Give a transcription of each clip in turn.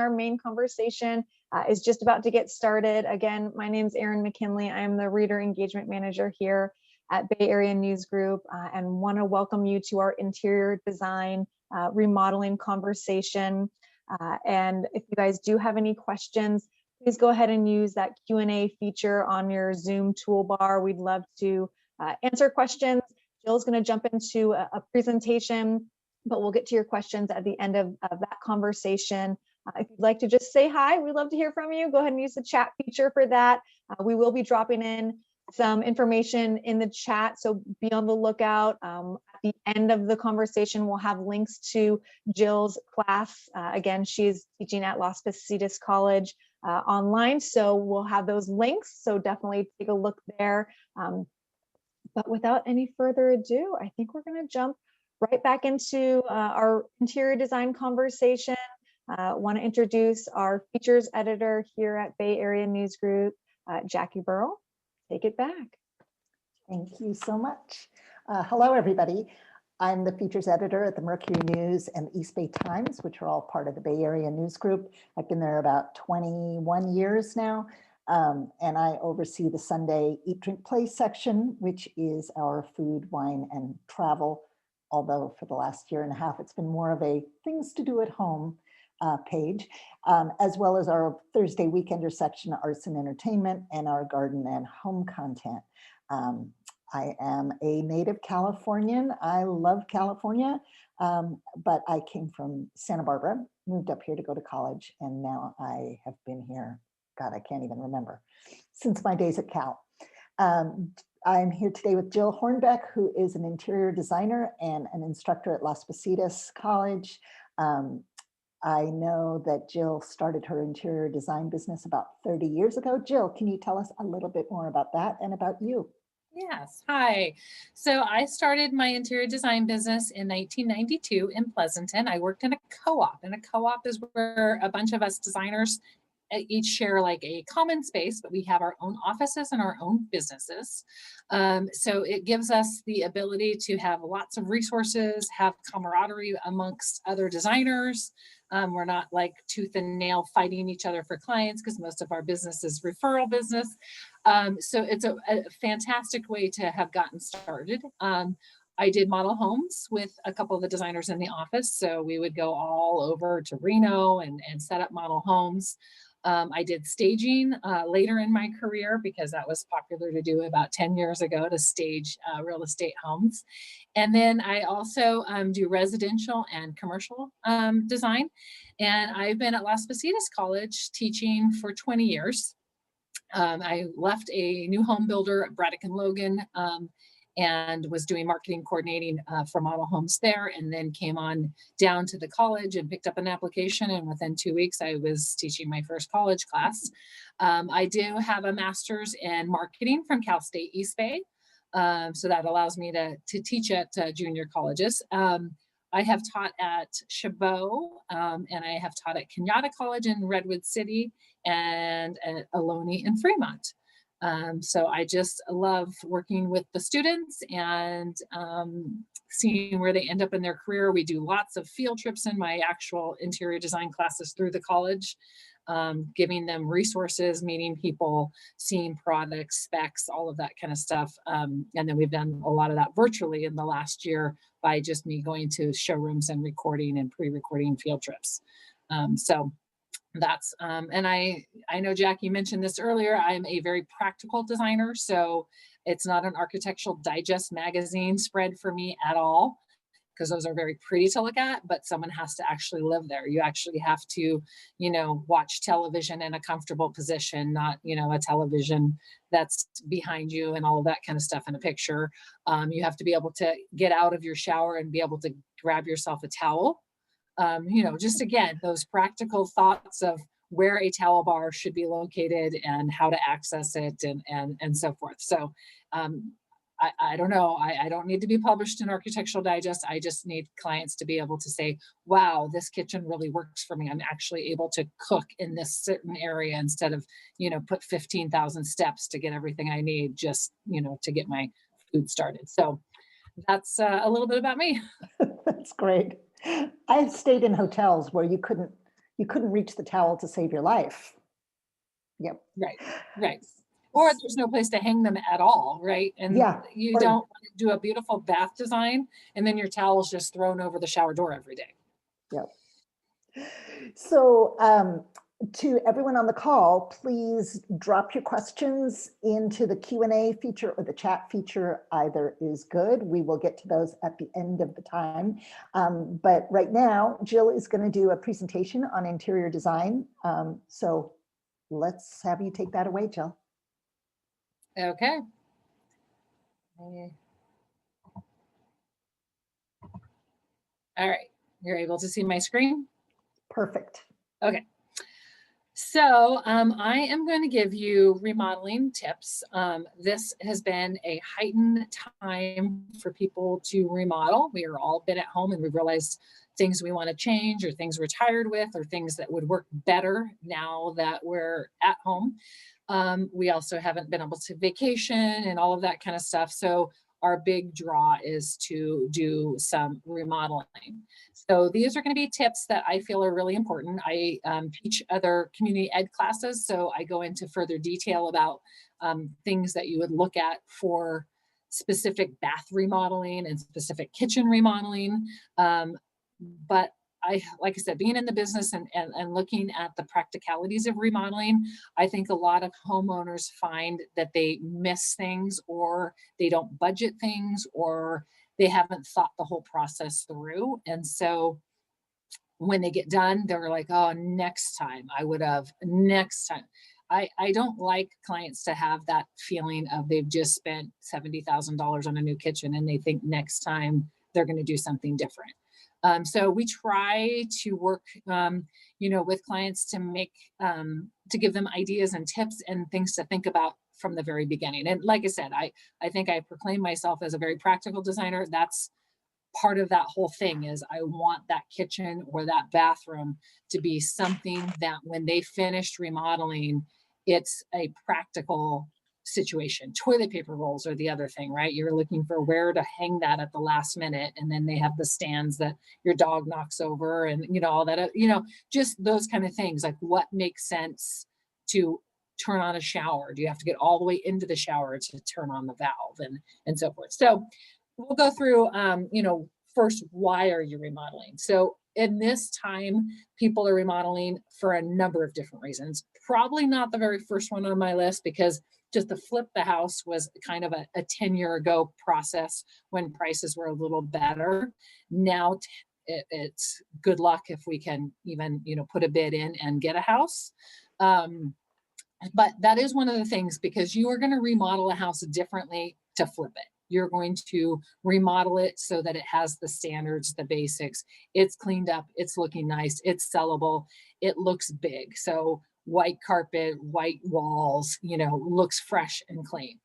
Our main conversation is just about to get started. Again, my name is Erin McKinley. I am the Reader Engagement Manager here at Bay Area News Group, and want to welcome you to our interior design remodeling conversation. And if you guys do have any questions, please go ahead and use that Q&A feature on your Zoom toolbar. We'd love to answer questions. Jill's going to jump into a presentation, but we'll get to your questions at the end of that conversation. If you'd like to just say hi, we'd love to hear from you. Go ahead and use the chat feature for that. We will be dropping in some information in the chat, so be on the lookout. At the end of the conversation, we'll have links to Jill's class. Again, she's teaching at Las Positas College online, so we'll have those links, so definitely take a look there. But without any further ado, I think we're going to jump right back into our interior design conversation. Want to introduce our features editor here at Bay Area News Group, Jackie Burrell. Take it back. Thank you so much. Hello, everybody. I'm the features editor at the Mercury News and the East Bay Times, which are all part of the Bay Area News Group. I've been there about 21 years now, and I oversee the Sunday Eat, Drink, Play section, which is our food, wine, and travel. Although for the last year and a half, it's been more of a things to do at home page, as well as our Thursday Weekender section, arts and entertainment, and our garden and home content. I am a native Californian. I love California, but I came from Santa Barbara, moved up here to go to college, and now I have been here, God, I can't even remember, since my days at Cal. I'm here today with Jill Hornbeck, who is an interior designer and an instructor at Las Positas College. I know that Jill started her interior design business about 30 years ago. Jill, can you tell us a little bit more about that and about you? Yes, hi. So I started my interior design business in 1992 in Pleasanton. I worked in a co-op, and a co-op is where a bunch of us designers each share like a common space, but we have our own offices and our own businesses. So it gives us the ability to have lots of resources, have camaraderie amongst other designers. We're not like tooth and nail fighting each other for clients, because most of our business is referral business. So it's a fantastic way to have gotten started. I did model homes with a couple of the designers in the office. So we would go all over to Reno and set up model homes. I did staging later in my career, because that was popular to do about 10 years ago, to stage real estate homes. And then I also do residential and commercial design. And I've been at Las Positas College teaching for 20 years. I left a new home builder at Braddock and Logan, and was doing marketing coordinating for model homes there, and then came on down to the college and picked up an application, and within 2 weeks I was teaching my first college class. I do have a master's in marketing from Cal State East Bay, so that allows me to teach at junior colleges. I have taught at Chabot, and I have taught at Kenyatta College in Redwood City, and at Ohlone in Fremont. So I just love working with the students and seeing where they end up in their career. We do lots of field trips in my actual interior design classes through the college, giving them resources, meeting people, seeing products, specs, all of that kind of stuff. And then we've done a lot of that virtually in the last year by just me going to showrooms and recording and pre-recording field trips. So that's and I know Jackie mentioned this earlier. I'm a very practical designer, so it's not an Architectural Digest magazine spread for me at all, because those are very pretty to look at, but someone has to actually live there. You actually have to, watch television in a comfortable position, not, a television that's behind you and all of that kind of stuff in a picture. You have to be able to get out of your shower and be able to grab yourself a towel. Just again, those practical thoughts of where a towel bar should be located and how to access it and so forth. So I don't know, I don't need to be published in Architectural Digest. I just need clients to be able to say, wow, this kitchen really works for me. I'm actually able to cook in this certain area instead of, put 15,000 steps to get everything I need just, to get my food started. So that's a little bit about me. That's great. I've stayed in hotels where you you couldn't reach the towel to save your life. Yep. Right. Or there's no place to hang them at all, right? And Yeah. you don't do a beautiful bath design and then your towel's just thrown over the shower door every day. Yep. So to everyone on the call, please drop your questions into the Q&A feature or the chat feature. Either is good. We will get to those at the end of the time. But right now, Jill is going to do a presentation on interior design. So let's have you take that away, Jill. Okay. All right. You're able to see my screen? Perfect. Okay. So I am going to give you remodeling tips. This has been a heightened time for people to remodel. We are all been at home and we've realized things we want to change or things we're tired with or things that would work better now that we're at home. We also haven't been able to vacation and all of that kind of stuff. So our big draw is to do some remodeling. So these are going to be tips that I feel are really important. I teach other community ed classes, so I go into further detail about things that you would look at for specific bath remodeling and specific kitchen remodeling. But like I said, being in the business and looking at the practicalities of remodeling, I think a lot of homeowners find that they miss things or they don't budget things or they haven't thought the whole process through. And so when they get done, they're like, oh, next time I would have, next time. I don't like clients to have that feeling of they've just spent $70,000 on a new kitchen and they think next time they're going to do something different. So we try to work, with clients to make, to give them ideas and tips and things to think about from the very beginning. And like I said, I think I proclaim myself as a very practical designer. That's part of that whole thing is I want that kitchen or that bathroom to be something that when they finished remodeling, it's a practical situation. Toilet paper rolls are the other thing, right? You're looking for where to hang that at the last minute. And then they have the stands that your dog knocks over and, all that, just those kind of things. Like what makes sense to turn on a shower? Do you have to get all the way into the shower to turn on the valve and so forth? So we'll go through, first, why are you remodeling? So in this time, people are remodeling for a number of different reasons. Probably not the very first one on my list because just to flip the house was kind of a 10-year ago process when prices were a little better. Now it's good luck if we can even, put a bid in and get a house. But that is one of the things because you are going to remodel a house differently to flip it. You're going to remodel it so that it has the standards, the basics. It's cleaned up. It's looking nice. It's sellable. It looks big. So white carpet, white walls, looks fresh and clean.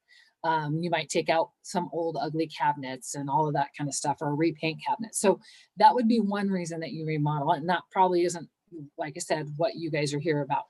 You might take out some old ugly cabinets and all of that kind of stuff or repaint cabinets. So that would be one reason that you remodel it. And that probably isn't, like I said, what you guys are here about,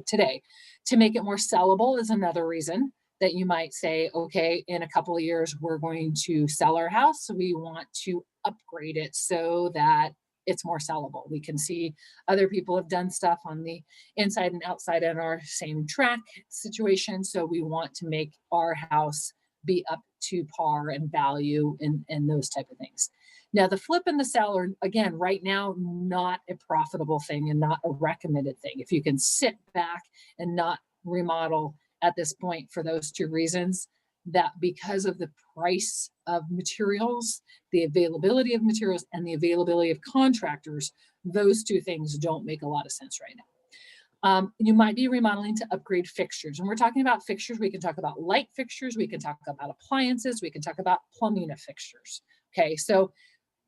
today. To make it more sellable is another reason that you might say, okay, in a couple of years, we're going to sell our house. So we want to upgrade it so that it's more sellable. We can see other people have done stuff on the inside and outside in our same track situation. So we want to make our house be up to par and value and those type of things. Now the flip and the sell are, again, right now, not a profitable thing and not a recommended thing. If you can sit back and not remodel at this point for those two reasons, that because of the price of materials, the availability of materials and the availability of contractors, those two things don't make a lot of sense right now. You might be remodeling to upgrade fixtures. And we're talking about fixtures. We can talk about light fixtures. We can talk about appliances. We can talk about plumbing of fixtures. Okay, so,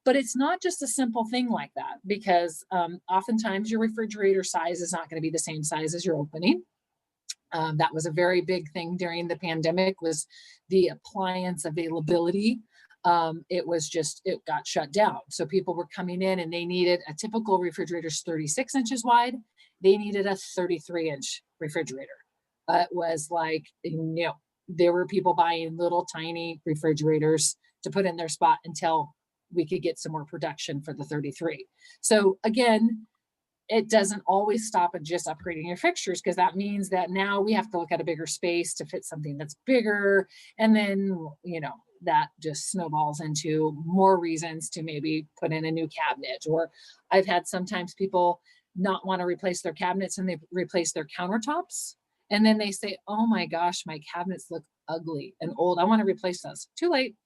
but it's not just a simple thing like that because oftentimes your refrigerator size is not going to be the same size as your opening. That was a very big thing during the pandemic was the appliance availability. It got shut down. So people were coming in and they needed a typical refrigerator's 36 inches wide. They needed a 33-inch refrigerator. It was like, there were people buying little tiny refrigerators to put in their spot until we could get some more production for the 33. So again, it doesn't always stop at just upgrading your fixtures, because that means that now we have to look at a bigger space to fit something that's bigger. And then, you know, that just snowballs into more reasons to maybe put in a new cabinet. Or I've had sometimes people not want to replace their cabinets and they replace their countertops. And then they say, oh my gosh, my cabinets look ugly and old. I want to replace those. Too late.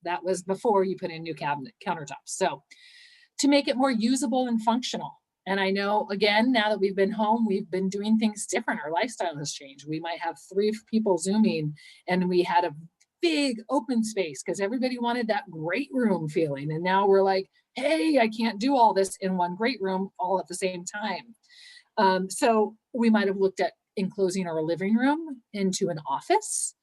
That was before you put in new cabinet countertops. So to make it more usable and functional. And I know, again, now that we've been home, we've been doing things different. Our lifestyle has changed. We might have 3 people Zooming, and we had a big open space because everybody wanted that great room feeling. And now we're like, hey, I can't do all this in one great room all at the same time. So we might have looked at enclosing our living room into an office.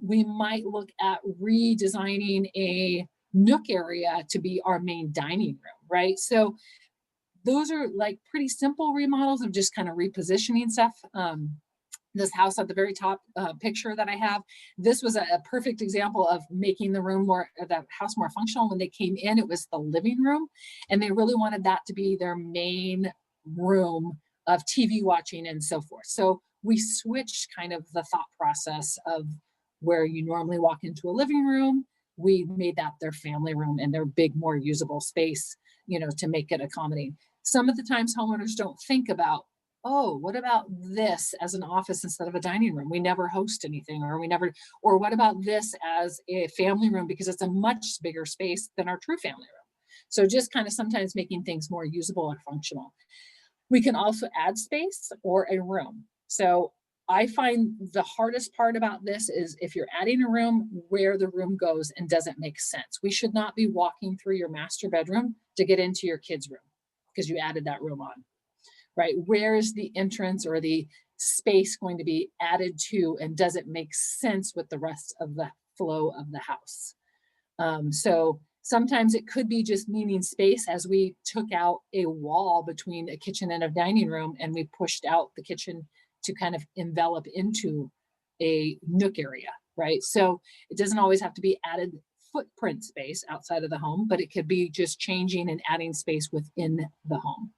We might look at redesigning a nook area to be our main dining room, right? So those are like pretty simple remodels of just kind of repositioning stuff. This house at the very top picture that I have, this was a perfect example of making the room more, the house more functional. When they came in, it was the living room, and they really wanted that to be their main room of TV watching and so forth. So we switched kind of the thought process of where you normally walk into a living room. We made that their family room and their big, more usable space, you know, to make it accommodating. Some of the times homeowners don't think about, oh, what about this as an office instead of a dining room? We never host anything, or what about this as a family room, because it's a much bigger space than our true family room. So just kind of sometimes making things more usable and functional. We can also add space or a room. So I find the hardest part about this is if you're adding a room, where the room goes and doesn't make sense. We should not be walking through your master bedroom to get into your kids' room because you added that room on, right? Where is the entrance or the space going to be added to, and does it make sense with the rest of the flow of the house? So sometimes it could be just meaning space, as we took out a wall between a kitchen and a dining room and we pushed out the kitchen to kind of envelop into a nook area, right? So it doesn't always have to be added footprint space outside of the home, but it could be just changing and adding space within the home.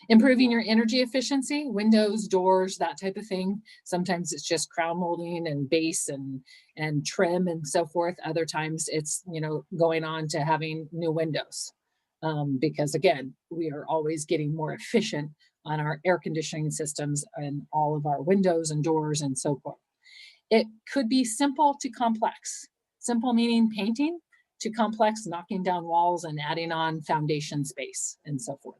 Improving your energy efficiency, windows, doors, that type of thing. Sometimes it's just crown molding and base and trim and so forth. Other times it's, you know, going on to having new windows. Because again, we are always getting more efficient on our air conditioning systems and all of our windows and doors and so forth. It could be simple to complex. Simple meaning painting, to complex, knocking down walls and adding on foundation space and so forth.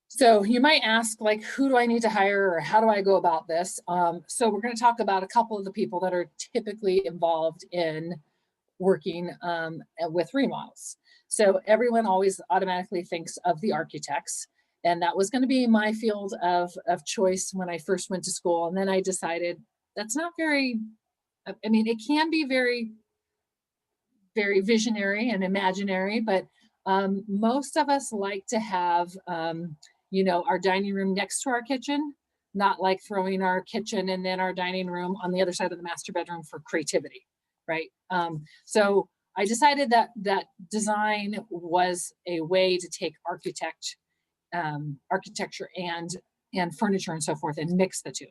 So you might ask, like, who do I need to hire, or how do I go about this? So we're going to talk about a couple of the people that are typically involved in working with remodels. So everyone always automatically thinks of the architects, and that was going to be my field of choice when I first went to school. And then I decided that's not very, I mean, it can be very, very visionary and imaginary, but most of us like to have, you know, our dining room next to our kitchen, not like throwing our kitchen and then our dining room on the other side of the master bedroom for creativity, right? So I decided that design was a way to take architecture and furniture and so forth and mix the two.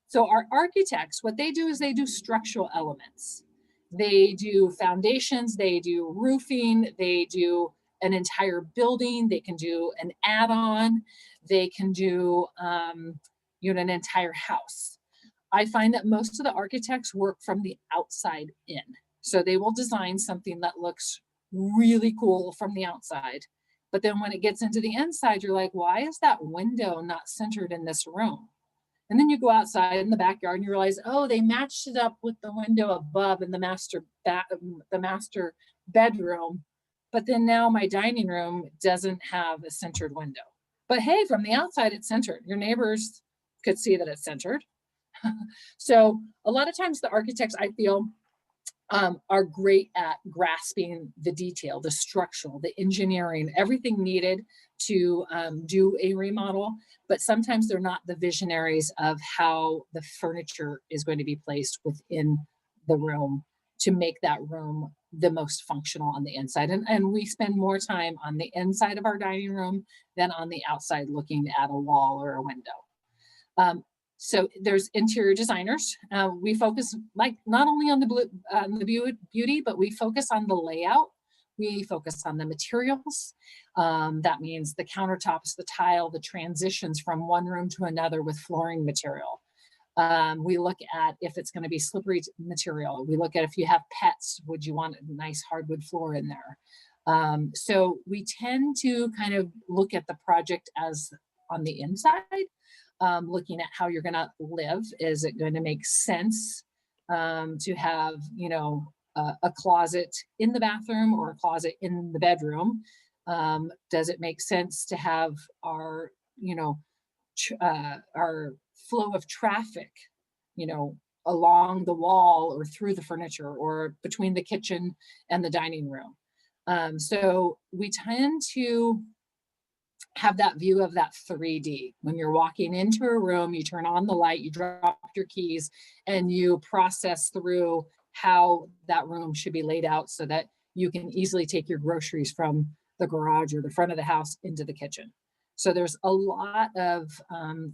So our architects, what they do is they do structural elements. They do foundations, they do roofing, they do an entire building, they can do an add-on, they can do you know, an entire house. I find that most of the architects work from the outside in. So they will design something that looks really cool from the outside. But then when it gets into the inside, you're like, why is that window not centered in this room? And then you go outside in the backyard and you realize, oh, they matched it up with the window above in the master bedroom. But then now my dining room doesn't have a centered window. But hey, from the outside, it's centered. Your neighbors could see that it's centered. So a lot of times the architects, I feel, are great at grasping the detail, the structural, the engineering, everything needed to do a remodel, but sometimes they're not the visionaries of how the furniture is going to be placed within the room to make that room the most functional on the inside. And we spend more time on the inside of our dining room than on the outside looking at a wall or a window. So there's interior designers. We focus like not only on the beauty, but we focus on the layout. We focus on the materials. That means the countertops, the tile, the transitions from one room to another with flooring material. We look at if it's going to be slippery material. We look at if you have pets, would you want a nice hardwood floor in there? So we tend to kind of look at the project as on the inside, looking at how you're going to live. Is it going to make sense to have, you know, a closet in the bathroom or a closet in the bedroom? Does it make sense to have our, you know, our flow of traffic, you know, along the wall or through the furniture or between the kitchen and the dining room? So we tend to have that view of that 3D. When you're walking into a room, you turn on the light, you drop your keys, and you process through how that room should be laid out so that you can easily take your groceries from the garage or the front of the house into the kitchen. So there's a lot of,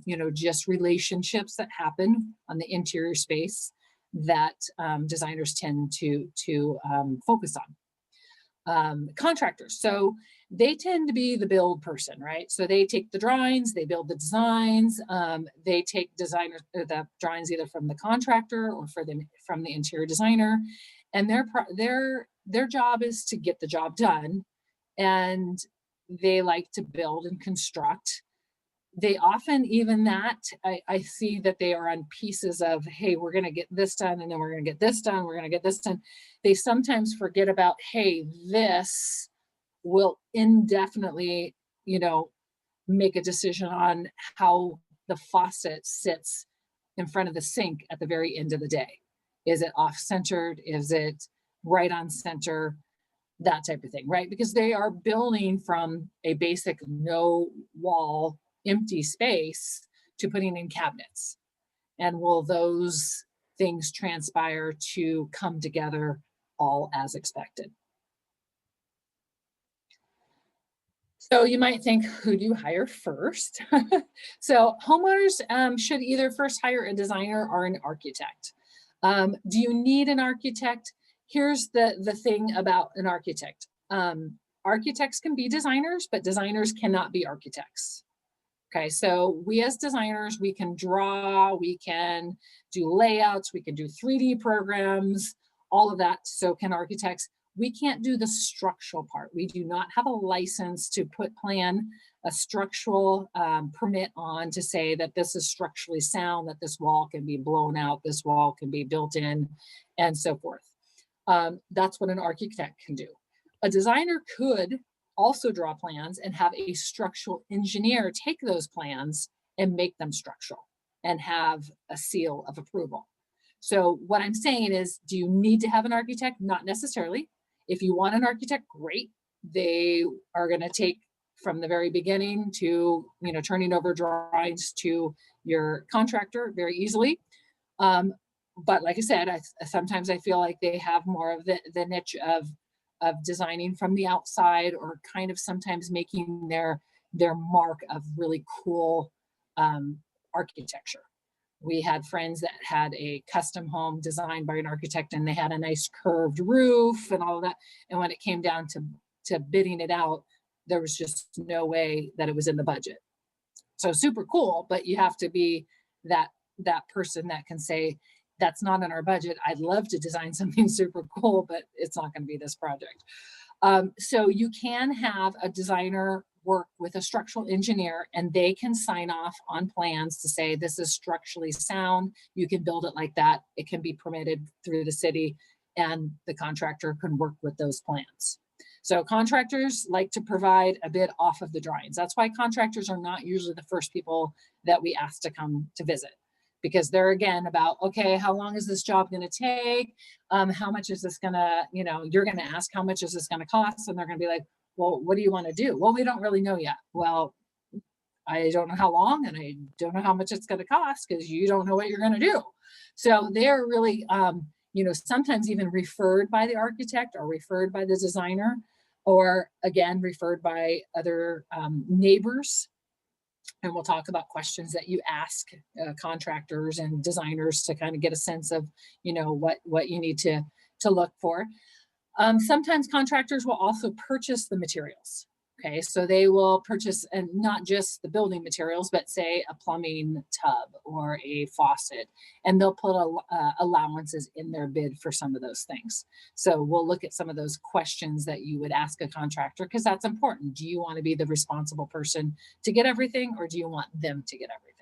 you know, just relationships that happen on the interior space that designers tend to focus on. Contractors, so they tend to be the build person, right? So they take the drawings, they build the designs, they take the drawings either from the contractor or from the interior designer, and their job is to get the job done, and they like to build and construct. They often, even that, I see that they are on pieces of, hey, we're going to get this done, and then we're going to get this done, we're going to get this done. They sometimes forget about, hey, this will indefinitely, you know, make a decision on how the faucet sits in front of the sink at the very end of the day. Is it off-centered? Is it right on center? That type of thing, right? Because they are building from a basic no wall, empty space to putting in cabinets. And will those things transpire to come together all as expected? So you might think, who do you hire first? So homeowners should either first hire a designer or an architect. Do you need an architect? Here's the thing about an architect. Architects can be designers, but designers cannot be architects. Okay, so we as designers, we can draw, we can do layouts, we can do 3D programs, all of that. So can architects. We can't do the structural part. We do not have a license to a structural permit on to say that this is structurally sound, that this wall can be blown out, this wall can be built in, and so forth. That's what an architect can do. A designer could also draw plans and have a structural engineer take those plans and make them structural and have a seal of approval. So what I'm saying is, do you need to have an architect? Not necessarily. If you want an architect, great. They are going to take from the very beginning to, you know, turning over drawings to your contractor very easily. But like I said, sometimes I feel like they have more of the niche of designing from the outside, or kind of sometimes making their mark of really cool architecture. We had friends that had a custom home designed by an architect, and they had a nice curved roof and all of that. And when it came down to bidding it out, there was just no way that it was in the budget. So super cool, but you have to be that person that can say, that's not in our budget. I'd love to design something super cool, but it's not going to be this project. So you can have a designer work with a structural engineer, and they can sign off on plans to say this is structurally sound. You can build it like that. It can be permitted through the city, and the contractor can work with those plans. So contractors like to provide a bit off of the drawings. That's why contractors are not usually the first people that we ask to come to visit, because they're, again, about, okay, how long is this job going to take? How much is this going to, you know, you're going to ask, how much is this going to cost? And they're going to be like, well, what do you want to do? Well, we don't really know yet. Well, I don't know how long, and I don't know how much it's going to cost, because you don't know what you're going to do. So they're really you know, sometimes even referred by the architect or referred by the designer, or again, referred by other neighbors. And we'll talk about questions that you ask contractors and designers to kind of get a sense of, you know, what you need to look for. Sometimes contractors will also purchase the materials. Okay, so they will purchase, and not just the building materials, but say a plumbing tub or a faucet, and they'll put allowances in their bid for some of those things. So we'll look at some of those questions that you would ask a contractor, because that's important. Do you want to be the responsible person to get everything, or do you want them to get everything?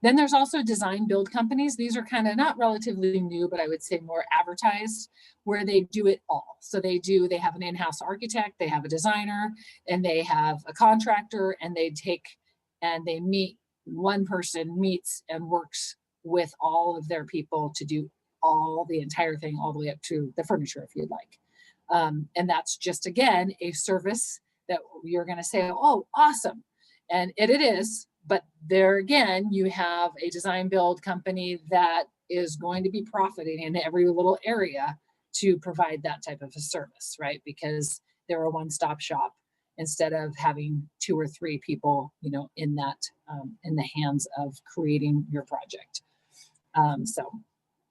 Then there's also design build companies. These are kind of not relatively new, but I would say more advertised, where they do it all. So they have an in-house architect, they have a designer, and they have a contractor, and they meet, one person meets and works with all of their people to do the entire thing, all the way up to the furniture, if you'd like. And that's just, again, a service that you're going to say, oh, awesome. And it is. But there again, you have a design build company that is going to be profiting in every little area to provide that type of a service, right? Because they're a one-stop shop instead of having 2 or 3 people, you know, in the hands of creating your project. So,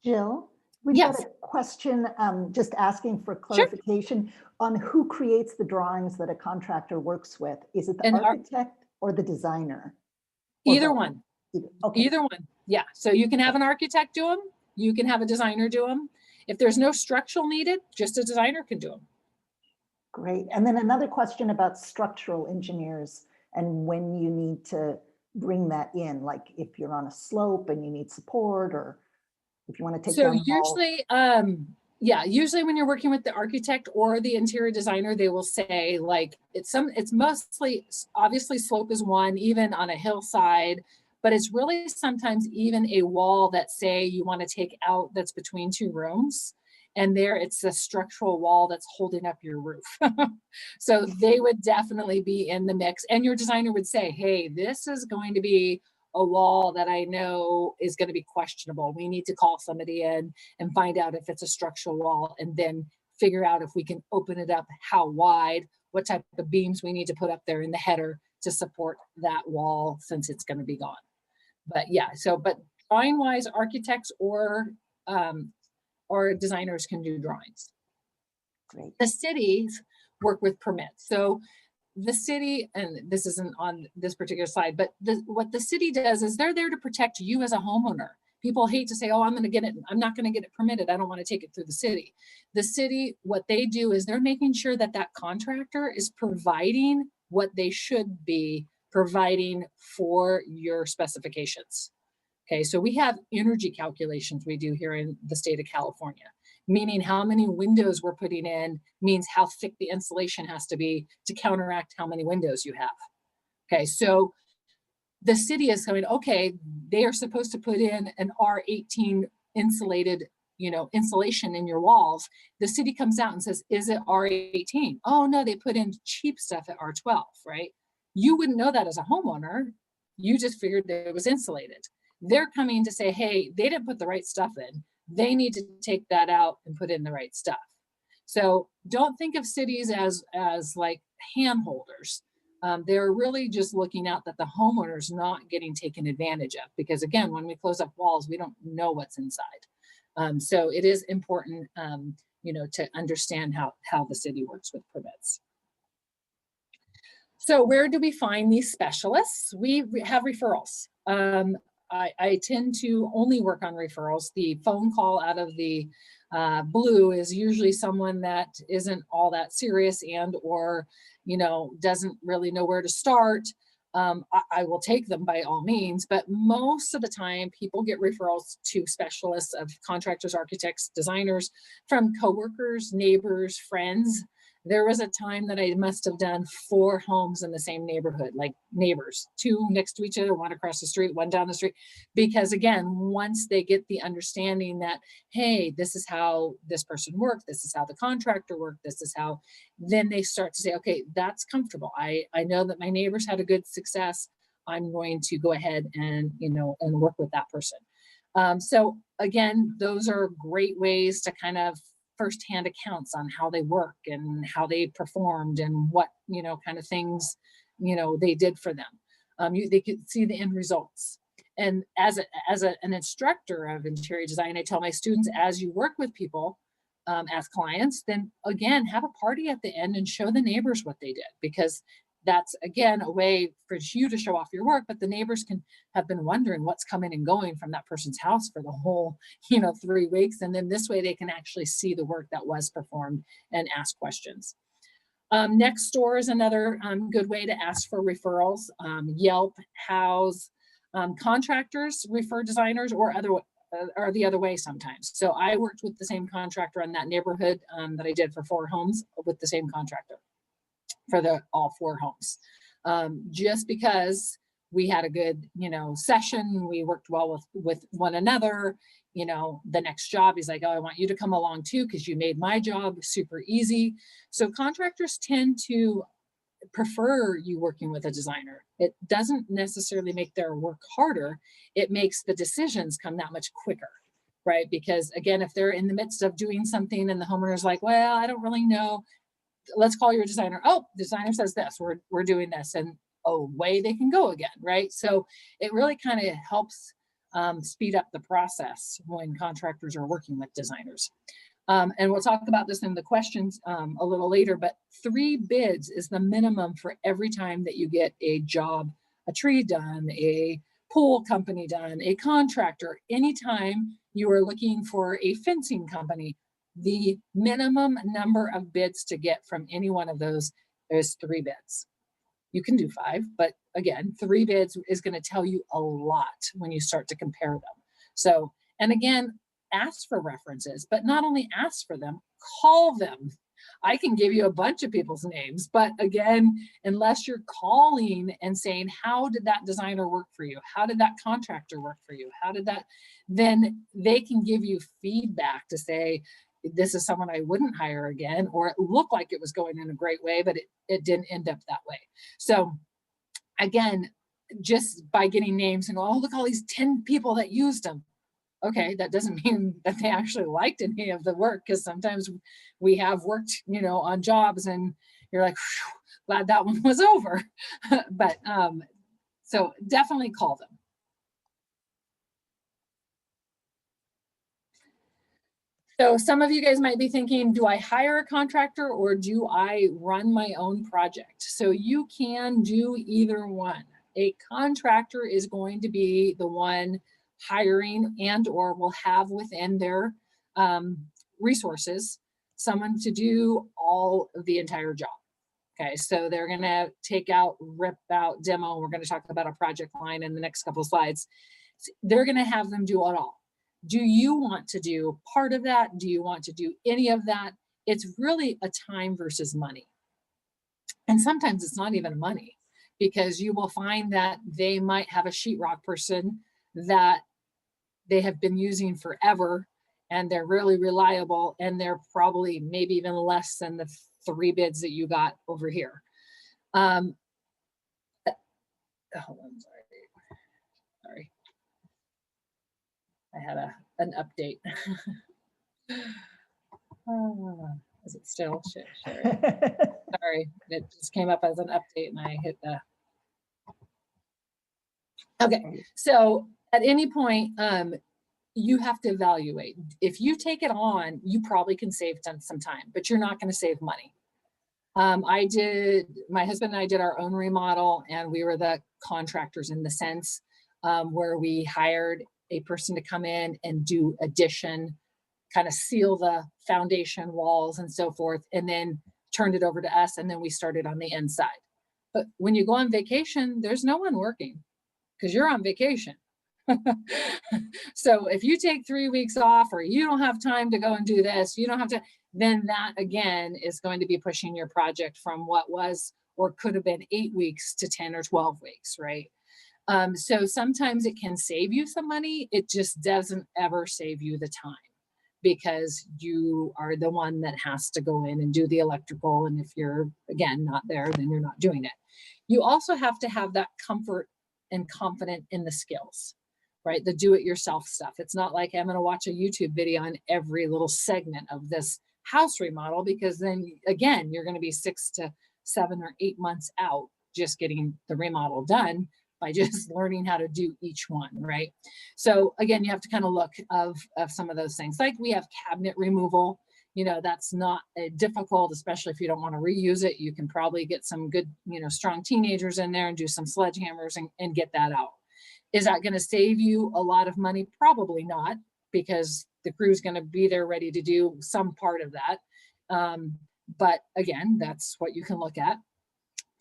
Jill, we've got a question just asking for clarification on who creates the drawings that a contractor works with. Is it the architect or the designer? Either one. Okay. Either one. Yeah. So you can have an architect do them. You can have a designer do them. If there's no structural needed, just a designer can do them. Great. And then another question about structural engineers and when you need to bring that in, like if you're on a slope and you need support, or if you want to take down usually, usually when you're working with the architect or the interior designer, they will say, like, it's mostly, obviously slope is one, even on a hillside, but it's really sometimes even a wall that, say, you want to take out that's between 2 rooms, and there it's a structural wall that's holding up your roof. So they would definitely be in the mix, and your designer would say, hey, this is going to be a wall that I know is going to be questionable. We need to call somebody in and find out if it's a structural wall, and then figure out if we can open it up, how wide, what type of beams we need to put up there in the header to support that wall, since it's going to be gone. But yeah, but drawing wise, architects or designers can do drawings. Great. The cities work with permits. So the city, and this isn't on this particular slide, but what the city does is they're there to protect you as a homeowner. People hate to say, oh, I'm going to get it. I'm not going to get it permitted. I don't want to take it through the city. The city, what they do is they're making sure that that contractor is providing what they should be providing for your specifications. Okay, so we have energy calculations we do here in the state of California, meaning how many windows we're putting in means how thick the insulation has to be to counteract how many windows you have. Okay, so the city is going, okay, they are supposed to put in an R18 insulated, insulation in your walls. The city comes out and says, is it R18? Oh no, they put in cheap stuff at R12, right? You wouldn't know that as a homeowner. You just figured that it was insulated. They're coming to say, hey, they didn't put the right stuff in. They need to take that out and put in the right stuff. So don't think of cities as like handholders. They're really just looking out that the homeowner's not getting taken advantage of, because again, when we close up walls, we don't know what's inside. So it is important, to understand how the city works with permits. So where do we find these specialists? We have referrals. I tend to only work on referrals. The phone call out of the blue is usually someone that isn't all that serious and or doesn't really know where to start. I will take them by all means, but most of the time people get referrals to specialists of contractors, architects, designers, from coworkers, neighbors, friends. There was a time that I must have done 4 homes in the same neighborhood, like neighbors, 2 next to each other, 1 across the street, 1 down the street. Because again, once they get the understanding that, hey, this is how this person worked, this is how the contractor worked, this is how, then they start to say, okay, that's comfortable. I know that my neighbors had a good success. I'm going to go ahead and, and work with that person. So again, those are great ways to kind of firsthand accounts on how they work and how they performed and what, kind of things, they did for them. They could see the end results. And as an instructor of interior design, I tell my students, as you work with people, as clients, then again, have a party at the end and show the neighbors what they did, because that's, again, a way for you to show off your work, but the neighbors can have been wondering what's coming and going from that person's house for the whole, 3 weeks. And then this way they can actually see the work that was performed and ask questions. Next door is another good way to ask for referrals. Yelp, House, contractors refer designers, or the other way sometimes. So I worked with the same contractor in that neighborhood that I did for 4 homes with the same contractor for all 4 homes. Just because we had a good, session, we worked well with one another. The next job, he's like, oh, I want you to come along too, because you made my job super easy. So contractors tend to prefer you working with a designer. It doesn't necessarily make their work harder. It makes the decisions come that much quicker, right? Because again, if they're in the midst of doing something and the homeowner's like, well, I don't really know, let's call your designer. Oh, designer says this, we're doing this, and away they can go again, right? So it really kind of helps speed up the process when contractors are working with designers. And we'll talk about this in the questions a little later, but 3 bids is the minimum for every time that you get a job, a tree done, a pool company done, a contractor. Anytime you are looking for a fencing company, the minimum number of bids to get from any one of those is 3 bids. You can do 5, but again, 3 bids is going to tell you a lot when you start to compare them. So, and again, ask for references, but not only ask for them, call them. I can give you a bunch of people's names, but again, unless you're calling and saying, how did that designer work for you? How did that contractor work for you? Then they can give you feedback to say, this is someone I wouldn't hire again, or it looked like it was going in a great way, but it didn't end up that way. So again, just by getting names and, oh, look, all these 10 people that used them. Okay, that doesn't mean that they actually liked any of the work, because sometimes we have worked, on jobs and you're like, glad that one was over. But so definitely call them. So some of you guys might be thinking, do I hire a contractor or do I run my own project? So you can do either one. A contractor is going to be the one hiring and or will have within their resources someone to do all of the entire job. Okay, so they're going to take out, rip out, demo. We're going to talk about a project line in the next couple of slides. They're going to have them do it all. Do you want to do part of that? Do you want to do any of that? It's really a time versus money. And sometimes it's not even money, because you will find that they might have a sheetrock person that they have been using forever and they're really reliable, and they're probably maybe even less than the 3 bids that you got over here. Hold on, sorry. I had an update. Is it still? Sorry, it just came up as an update and I hit the. Okay, so at any point, you have to evaluate. If you take it on, you probably can save some time, but you're not going to save money. My husband and I did our own remodel, and we were the contractors in the sense where we hired a person to come in and do addition, kind of seal the foundation walls and so forth, and then turned it over to us, and then we started on the inside. But when you go on vacation, there's no one working because you're on vacation. So if you take 3 weeks off, or you don't have time to go and do this, you don't have to, then that again is going to be pushing your project from what was or could have been 8 weeks to 10 or 12 weeks, right? So sometimes it can save you some money. It just doesn't ever save you the time, because you are the one that has to go in and do the electrical. And if you're, again, not there, then you're not doing it. You also have to have that comfort and confident in the skills. right? The do-it-yourself stuff. It's not like I'm going to watch a YouTube video on every little segment of this house remodel, because then again, you're going to be 6 to 7 or 8 months out just getting the remodel done by just learning how to do each one, right? So again, you have to kind of look of some of those things. Like we have cabinet removal. That's not difficult, especially if you don't want to reuse it. You can probably get some good, strong teenagers in there and do some sledgehammers and get that out. Is that going to save you a lot of money? Probably not, because the crew is going to be there ready to do some part of that. But again, that's what you can look at.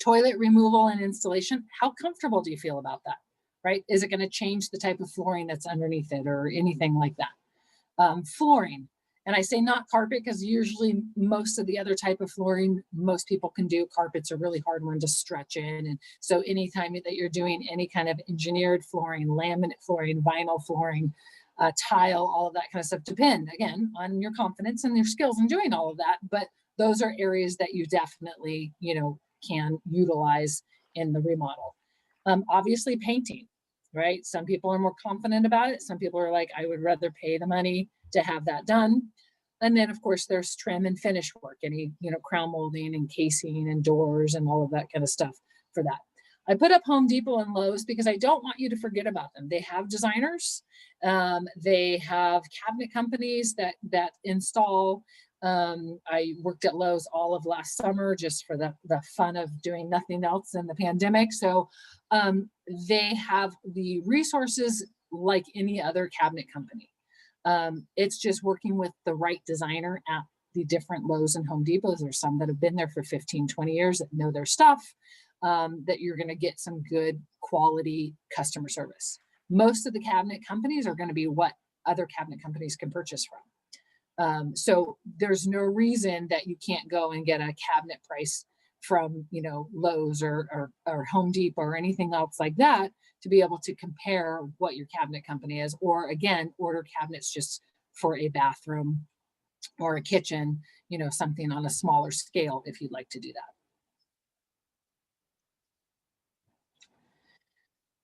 Toilet removal and installation. How comfortable do you feel about that, right? Is it going to change the type of flooring that's underneath it or anything like that? Flooring. And I say not carpet because usually most of the other type of flooring, most people can do. Carpet's a really hard one to stretch in. And so anytime that you're doing any kind of engineered flooring, laminate flooring, vinyl flooring, tile, all of that kind of stuff, depend again on your confidence and your skills in doing all of that. But those are areas that you definitely, can utilize in the remodel. Obviously painting, right? Some people are more confident about it. Some people are like, I would rather pay the money to have that done. And then of course there's trim and finish work, any, crown molding and casing and doors and all of that kind of stuff for that. I put up Home Depot and Lowe's because I don't want you to forget about them. They have designers. They have cabinet companies that install. I worked at Lowe's all of last summer just for the fun of doing nothing else in the pandemic. So they have the resources like any other cabinet company. It's just working with the right designer at the different Lowe's and Home Depots. There's some that have been there for 15, 20 years that know their stuff, that you're going to get some good quality customer service. Most of the cabinet companies are going to be what other cabinet companies can purchase from. So there's no reason that you can't go and get a cabinet price from, Lowe's or Home Depot or anything else like that to be able to compare what your cabinet company is, or again, order cabinets just for a bathroom or a kitchen, something on a smaller scale if you'd like to do that.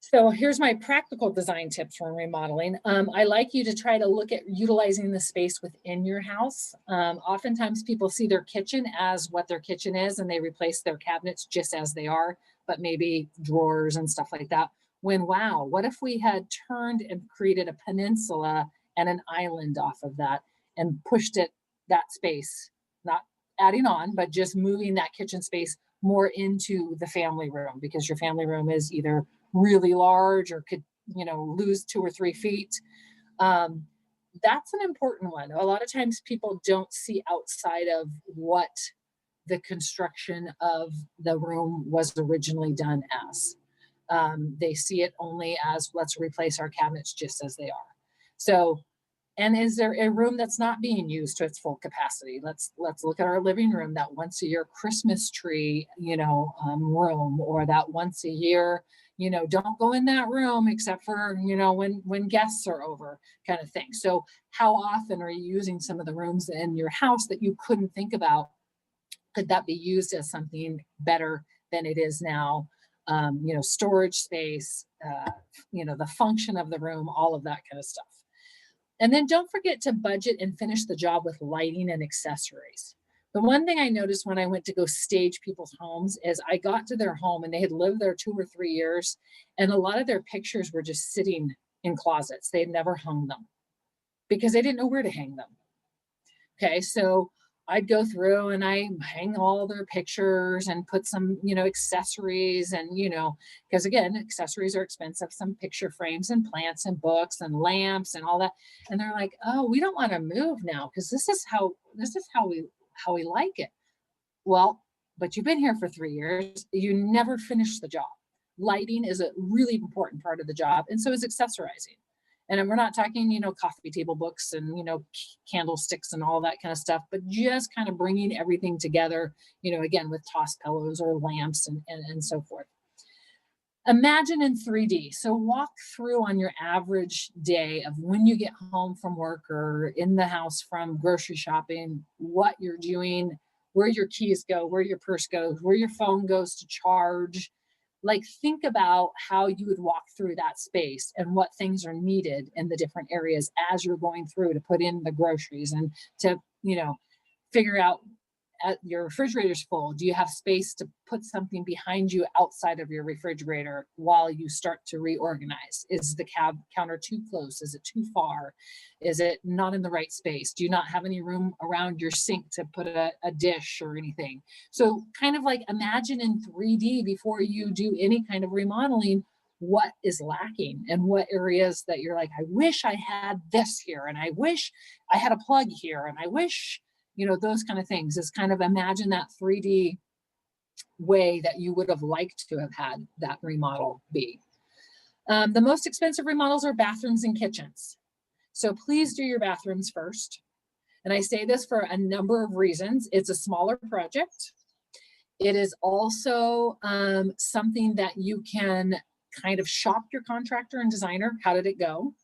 So here's my practical design tips for remodeling. I like you to try to look at utilizing the space within your house. Oftentimes people see their kitchen as what their kitchen is and they replace their cabinets just as they are, but maybe drawers and stuff like that. When, wow, what if we had turned and created a peninsula and an island off of that and pushed that space, not adding on, but just moving that kitchen space more into the family room, because your family room is either really large or could, lose 2 or 3 feet. That's an important one. A lot of times people don't see outside of what the construction of the room was originally done as. They see it only as, let's replace our cabinets just as they are. So, and is there a room that's not being used to its full capacity? Let's look at our living room, that once a year Christmas tree, room, or that once a year, don't go in that room except for, when guests are over kind of thing. So how often are you using some of the rooms in your house that you couldn't think about? Could that be used as something better than it is now? Storage space, the function of the room, all of that kind of stuff. And then don't forget to budget and finish the job with lighting and accessories. The one thing I noticed when I went to go stage people's homes is I got to their home and they had lived there 2 or 3 years, and a lot of their pictures were just sitting in closets. They had never hung them because they didn't know where to hang them. Okay, so I'd go through and I hang all their pictures and put some, accessories and, because again, accessories are expensive, some picture frames and plants and books and lamps and all that. And they're like, oh, we don't want to move now because this is how we like it. Well, but you've been here for 3 years. You never finished the job. Lighting is a really important part of the job. And so is accessorizing. And we're not talking, coffee table books and, candlesticks and all that kind of stuff, but just kind of bringing everything together, again, with toss pillows or lamps and so forth. Imagine in 3D. So walk through on your average day of when you get home from work or in the house from grocery shopping, what you're doing, where your keys go, where your purse goes, where your phone goes to charge, like think about how you would walk through that space and what things are needed in the different areas as you're going through to put in the groceries and to, you know, figure out your refrigerator's full. Do you have space to put something behind you outside of your refrigerator while you start to reorganize? Is the counter too close? Is it too far? Is it not in the right space? Do you not have any room around your sink to put a dish or anything? So kind of like imagine in 3D before you do any kind of remodeling, what is lacking and what areas that you're like, I wish I had this here, and I wish I had a plug here, and I wish, you know, those kind of things. Is kind of imagine that 3D way that you would have liked to have had that remodel be. The most expensive remodels are bathrooms and kitchens. So please do your bathrooms first. And I say this for a number of reasons. It's a smaller project. It is also something that you can kind of shop your contractor and designer. How did it go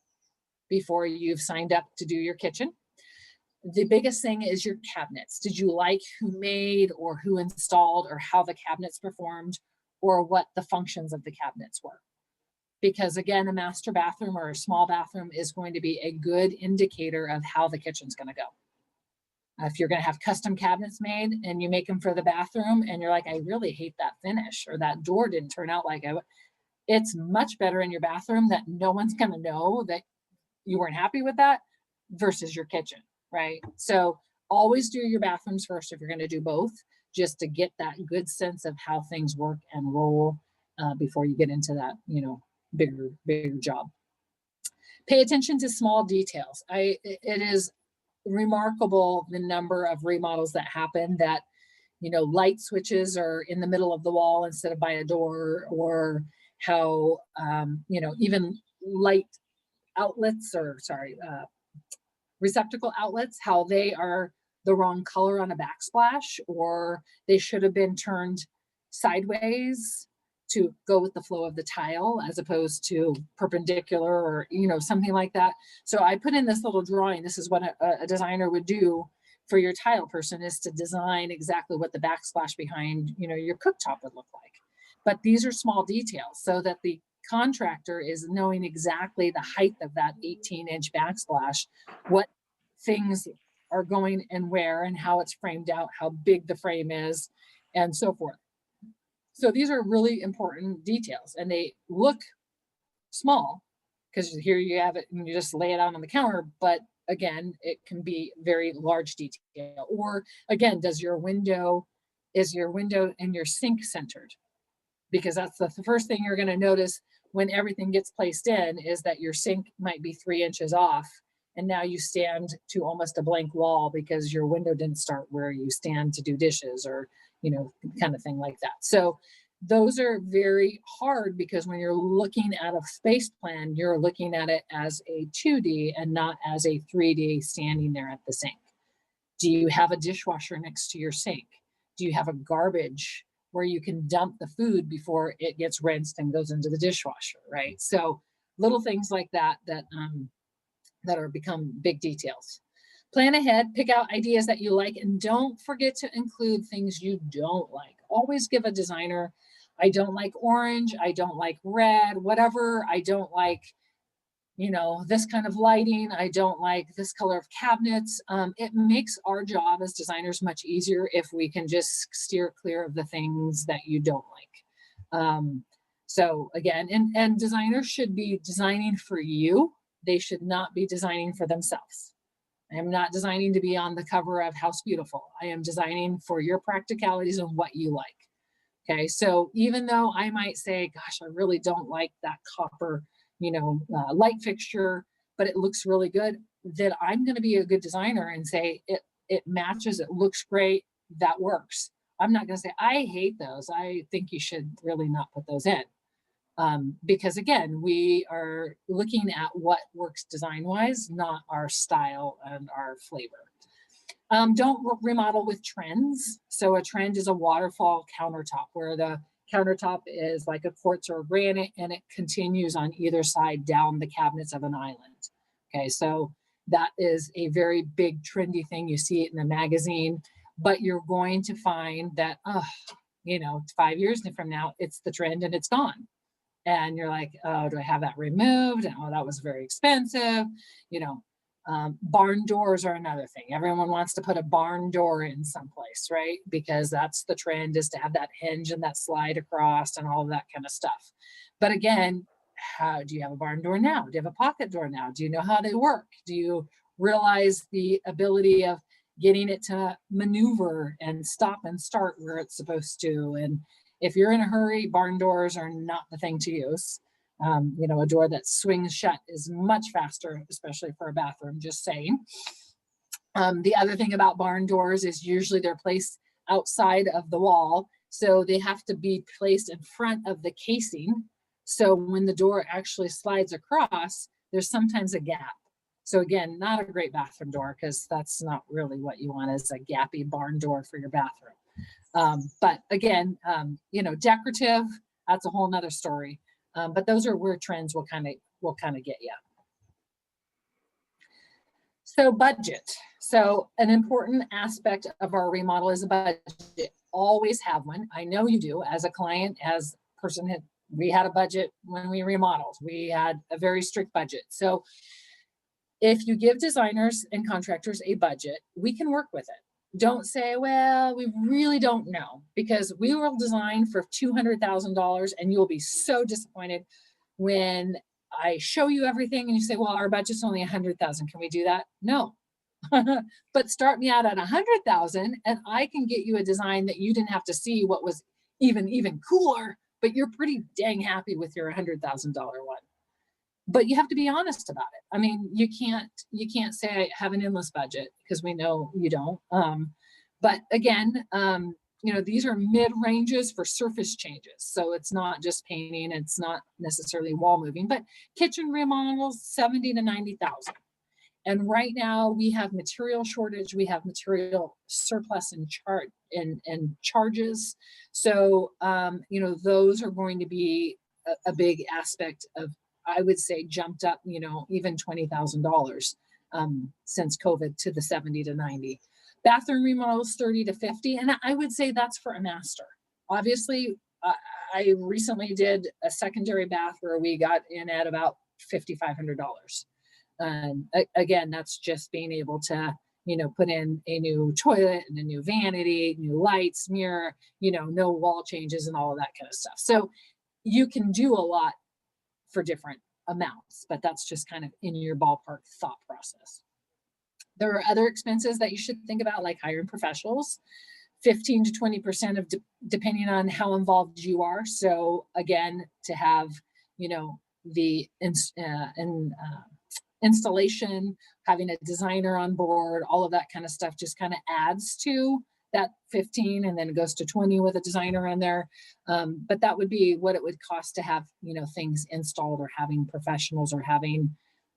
before you've signed up to do your kitchen? The biggest thing is your cabinets. Did you like who made or who installed or how the cabinets performed or what the functions of the cabinets were? Because again, a master bathroom or a small bathroom is going to be a good indicator of how the kitchen's going to go. If you're going to have custom cabinets made and you make them for the bathroom and you're like, I really hate that finish, or that door didn't turn out like it's much better in your bathroom that no one's going to know that you weren't happy with that versus your kitchen. Right? So always do your bathrooms first if you're going to do both, just to get that good sense of how things work and roll before you get into that, you know, bigger job. Pay attention to small details. It is remarkable the number of remodels that happen that, you know, light switches are in the middle of the wall instead of by a door, or how, you know, even light outlets or receptacle outlets, how they are the wrong color on a backsplash, or they should have been turned sideways to go with the flow of the tile as opposed to perpendicular, or, you know, something like that. So I put in this little drawing. This is what a designer would do for your tile person, is to design exactly what the backsplash behind, you know, your cooktop would look like. But these are small details so that the contractor is knowing exactly the height of that 18-inch backsplash, what things are going and where, and how it's framed out, how big the frame is, and so forth. So these are really important details, and they look small because here you have it and you just lay it out on the counter, but again, it can be very large detail. Or again, is your window and your sink centered? Because that's the first thing you're going to notice when everything gets placed in, is that your sink might be 3 inches off, and now you stand to almost a blank wall because your window didn't start where you stand to do dishes, or, you know, kind of thing like that. So those are very hard, because when you're looking at a space plan, you're looking at it as a 2D and not as a 3D standing there at the sink. Do you have a dishwasher next to your sink? Do you have a garbage where you can dump the food before it gets rinsed and goes into the dishwasher, right? So little things like that that are become big details. Plan ahead, pick out ideas that you like, and don't forget to include things you don't like. Always give a designer, I don't like orange, I don't like red, whatever, I don't like, you know, this kind of lighting, I don't like this color of cabinets. It makes our job as designers much easier if we can just steer clear of the things that you don't like. So again, and designers should be designing for you. They should not be designing for themselves. I am not designing to be on the cover of House Beautiful. I am designing for your practicalities and what you like. Okay, so even though I might say, gosh, I really don't like that copper, you know, light fixture, but it looks really good, then I'm going to be a good designer and say it matches, it looks great, that works. I'm not going to say, I hate those, I think you should really not put those in. Because again, we are looking at what works design-wise, not our style and our flavor. Don't remodel with trends. So a trend is a waterfall countertop, where the countertop is like a quartz or a granite, and it continues on either side down the cabinets of an island. Okay, so that is a very big trendy thing. You see it in the magazine, but you're going to find that, 5 years from now, it's the trend and it's gone. And you're like, oh, do I have that removed? And oh, that was very expensive. Barn doors are another thing. Everyone wants to put a barn door in someplace, right? Because that's the trend, is to have that hinge and that slide across and all of that kind of stuff. But again, how do you have a barn door now? Do you have a pocket door now? Do you know how they work? Do you realize the ability of getting it to maneuver and stop and start where it's supposed to? And if you're in a hurry, barn doors are not the thing to use. A door that swings shut is much faster, especially for a bathroom, just saying. The other thing about barn doors is usually they're placed outside of the wall. So they have to be placed in front of the casing. So when the door actually slides across, there's sometimes a gap. So again, not a great bathroom door, because that's not really what you want, is a gappy barn door for your bathroom. But again, decorative, that's a whole nother story. But those are where trends will kind of get you. So budget. So an important aspect of our remodel is a budget. Always have one. I know you do. As a client, as a person, we had a budget when we remodeled. We had a very strict budget. So if you give designers and contractors a budget, we can work with it. Don't say, well, we really don't know, because we will design for $200,000 and you'll be so disappointed when I show you everything and you say, well, our budget's only 100,000. Can we do that? No. But start me out at 100,000 and I can get you a design that you didn't have to see what was even cooler, but you're pretty dang happy with your $100,000 one. But you have to be honest about it. I mean, you can't say I have an endless budget, because we know you don't. But again, these are mid ranges for surface changes. So it's not just painting, it's not necessarily wall moving, but kitchen remodels, 70 to 90,000. And right now we have material shortage, we have material surplus in charges. So those are going to be a big aspect of, I would say, jumped up, even $20,000 since COVID, to the 70 to 90. Bathroom remodels 30 to 50. And I would say that's for a master. Obviously, I recently did a secondary bath where we got in at about $5,500. Again, that's just being able to, put in a new toilet and a new vanity, new lights, mirror, no wall changes and all of that kind of stuff. So you can do a lot for different amounts, but that's just kind of in your ballpark thought process. There are other expenses that you should think about, like hiring professionals, 15 to 20% of depending on how involved you are. So again, to have, the installation, having a designer on board, all of that kind of stuff just kind of adds to that 15, and then it goes to 20 with a designer in there. But that would be what it would cost to have, things installed, or having professionals, or having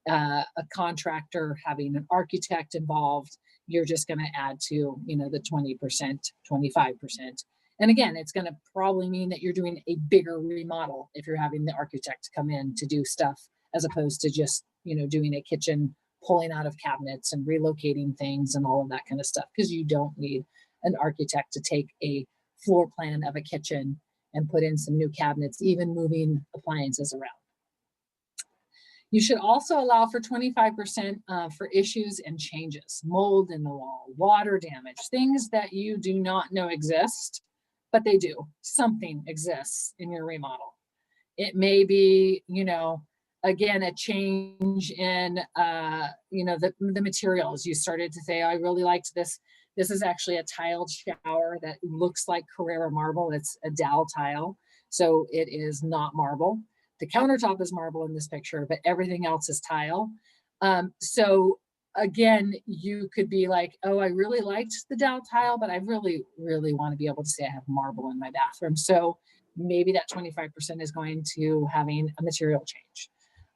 a contractor, having an architect involved. You're just going to add to, the 20%, 25%. And again, it's going to probably mean that you're doing a bigger remodel if you're having the architect come in to do stuff, as opposed to just, doing a kitchen, pulling out of cabinets and relocating things and all of that kind of stuff, because you don't need an architect to take a floor plan of a kitchen and put in some new cabinets, even moving appliances around. You should also allow for 25% for issues and changes, mold in the wall, water damage, things that you do not know exist, but they do. Something exists in your remodel. It may be, again, a change in, the materials. You started to say, I really liked this. This is actually a tiled shower that looks like Carrara marble. It's a dowel tile, so it is not marble. The countertop is marble in this picture, but everything else is tile. So again, you could be like, oh, I really liked the dowel tile, but I really, really want to be able to say I have marble in my bathroom. So maybe that 25% is going to having a material change.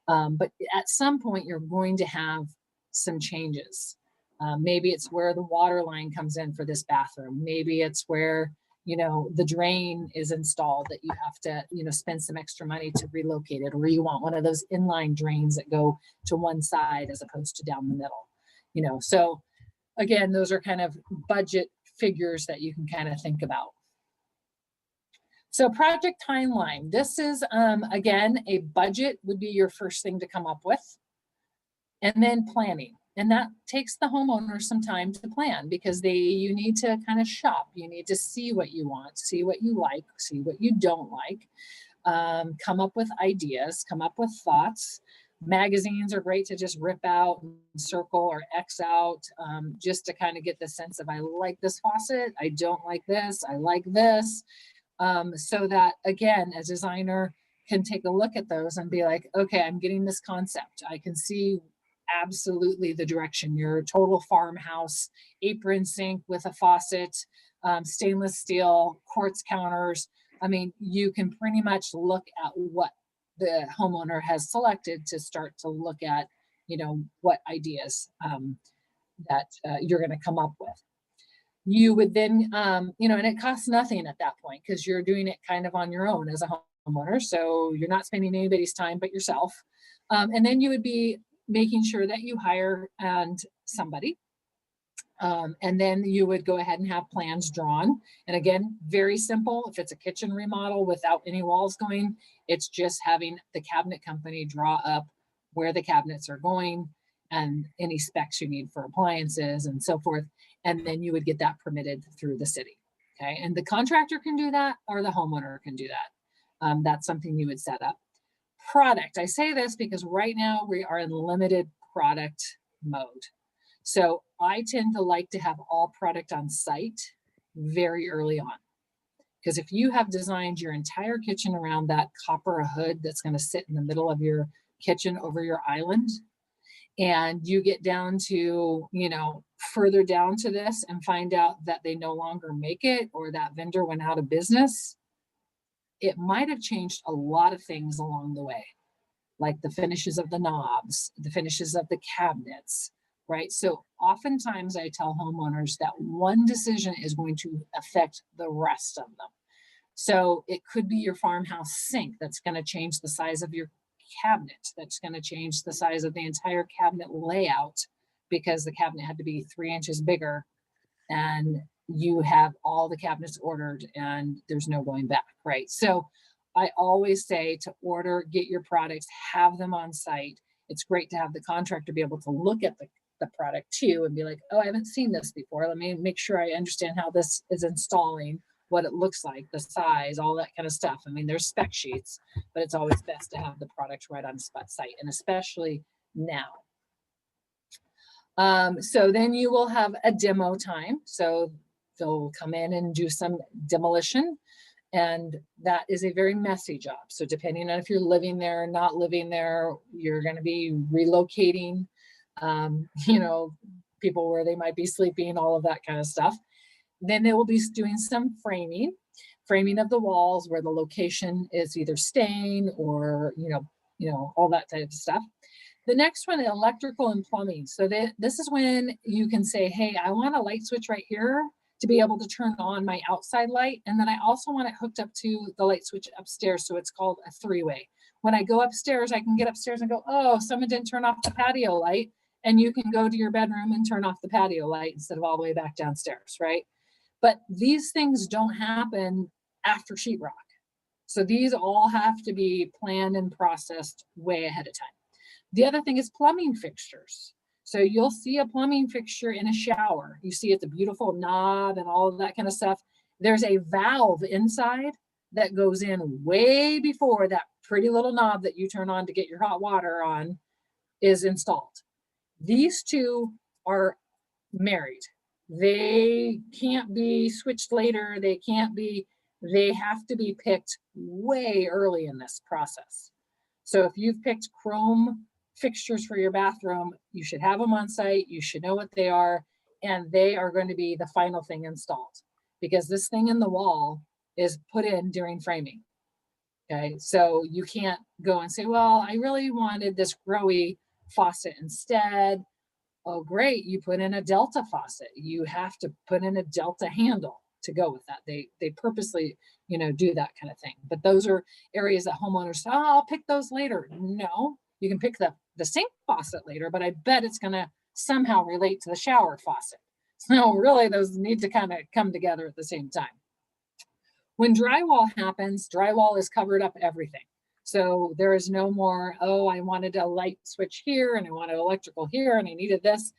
But at some point, you're going to have some changes. Maybe it's where the water line comes in for this bathroom. Maybe it's where, the drain is installed that you have to, spend some extra money to relocate it, or you want one of those inline drains that go to one side as opposed to down the middle, So again, those are kind of budget figures that you can kind of think about. So project timeline, this is, again, a budget would be your first thing to come up with. And then planning. And that takes the homeowner some time to plan because you need to kind of shop. You need to see what you want, see what you like, see what you don't like, come up with ideas, come up with thoughts. Magazines are great to just rip out, circle or X out, just to kind of get the sense of, I like this faucet, I don't like this, I like this. So that, again, a designer can take a look at those and be like, okay, I'm getting this concept. I can see absolutely the direction. Your total farmhouse, apron sink with a faucet, stainless steel, quartz counters. I mean, you can pretty much look at what the homeowner has selected to start to look at, you know, what ideas that you're going to come up with. You would then, you know, and it costs nothing at that point because you're doing it kind of on your own as a homeowner. So you're not spending anybody's time but yourself. And then you would be making sure that you hire somebody. And then you would go ahead and have plans drawn. And again, very simple. If it's a kitchen remodel without any walls going, it's just having the cabinet company draw up where the cabinets are going and any specs you need for appliances and so forth. And then you would get that permitted through the city. Okay. And the contractor can do that or the homeowner can do that. That's something you would set up. Product. I say this because right now we are in limited product mode. So I tend to like to have all product on site very early on. Because if you have designed your entire kitchen around that copper hood that's going to sit in the middle of your kitchen over your island, and you get down to, you know, further down to this and find out that they no longer make it or that vendor went out of business, it might have changed a lot of things along the way, like the finishes of the knobs, the finishes of the cabinets, right? So oftentimes I tell homeowners that one decision is going to affect the rest of them. So it could be your farmhouse sink that's going to change the size of your cabinet, that's going to change the size of the entire cabinet layout because the cabinet had to be 3 inches bigger and you have all the cabinets ordered and there's no going back, right? So I always say to order, get your products, have them on site. It's great to have the contractor be able to look at the product too and be like, oh, I haven't seen this before. Let me make sure I understand how this is installing, what it looks like, the size, all that kind of stuff. I mean, there's spec sheets, but it's always best to have the product right on site, and especially now. So then you will have a demo time. So they'll come in and do some demolition, and that is a very messy job. So depending on if you're living there or not living there, you're going to be relocating, you know, people where they might be sleeping, all of that kind of stuff. Then they will be doing some framing of the walls where the location is either staying or, you know, all that type of stuff. The next one, electrical and plumbing. So this is when you can say, hey, I want a light switch right here to be able to turn on my outside light. And then I also want it hooked up to the light switch upstairs. So it's called a three-way. When I go upstairs, I can get upstairs and go, oh, someone didn't turn off the patio light. And you can go to your bedroom and turn off the patio light instead of all the way back downstairs, right? But these things don't happen after sheetrock. So these all have to be planned and processed way ahead of time. The other thing is plumbing fixtures. So you'll see a plumbing fixture in a shower. You see it's a beautiful knob and all of that kind of stuff. There's a valve inside that goes in way before that pretty little knob that you turn on to get your hot water on is installed. These two are married. They can't be switched later. They have to be picked way early in this process. So if you've picked chrome fixtures for your bathroom, you should have them on site. You should know what they are, and they are going to be the final thing installed because this thing in the wall is put in during framing. Okay, so you can't go and say, well, I really wanted this growy faucet instead. Oh, great, you put in a Delta faucet. You have to put in a Delta handle to go with that. They purposely, you know, do that kind of thing. But those are areas that homeowners say, oh, I'll pick those later. No, you can pick the sink faucet later, but I bet it's going to somehow relate to the shower faucet. So really, those need to kind of come together at the same time. When drywall happens, drywall is covered up everything. So there is no more, oh, I wanted a light switch here and I wanted electrical here and I needed this.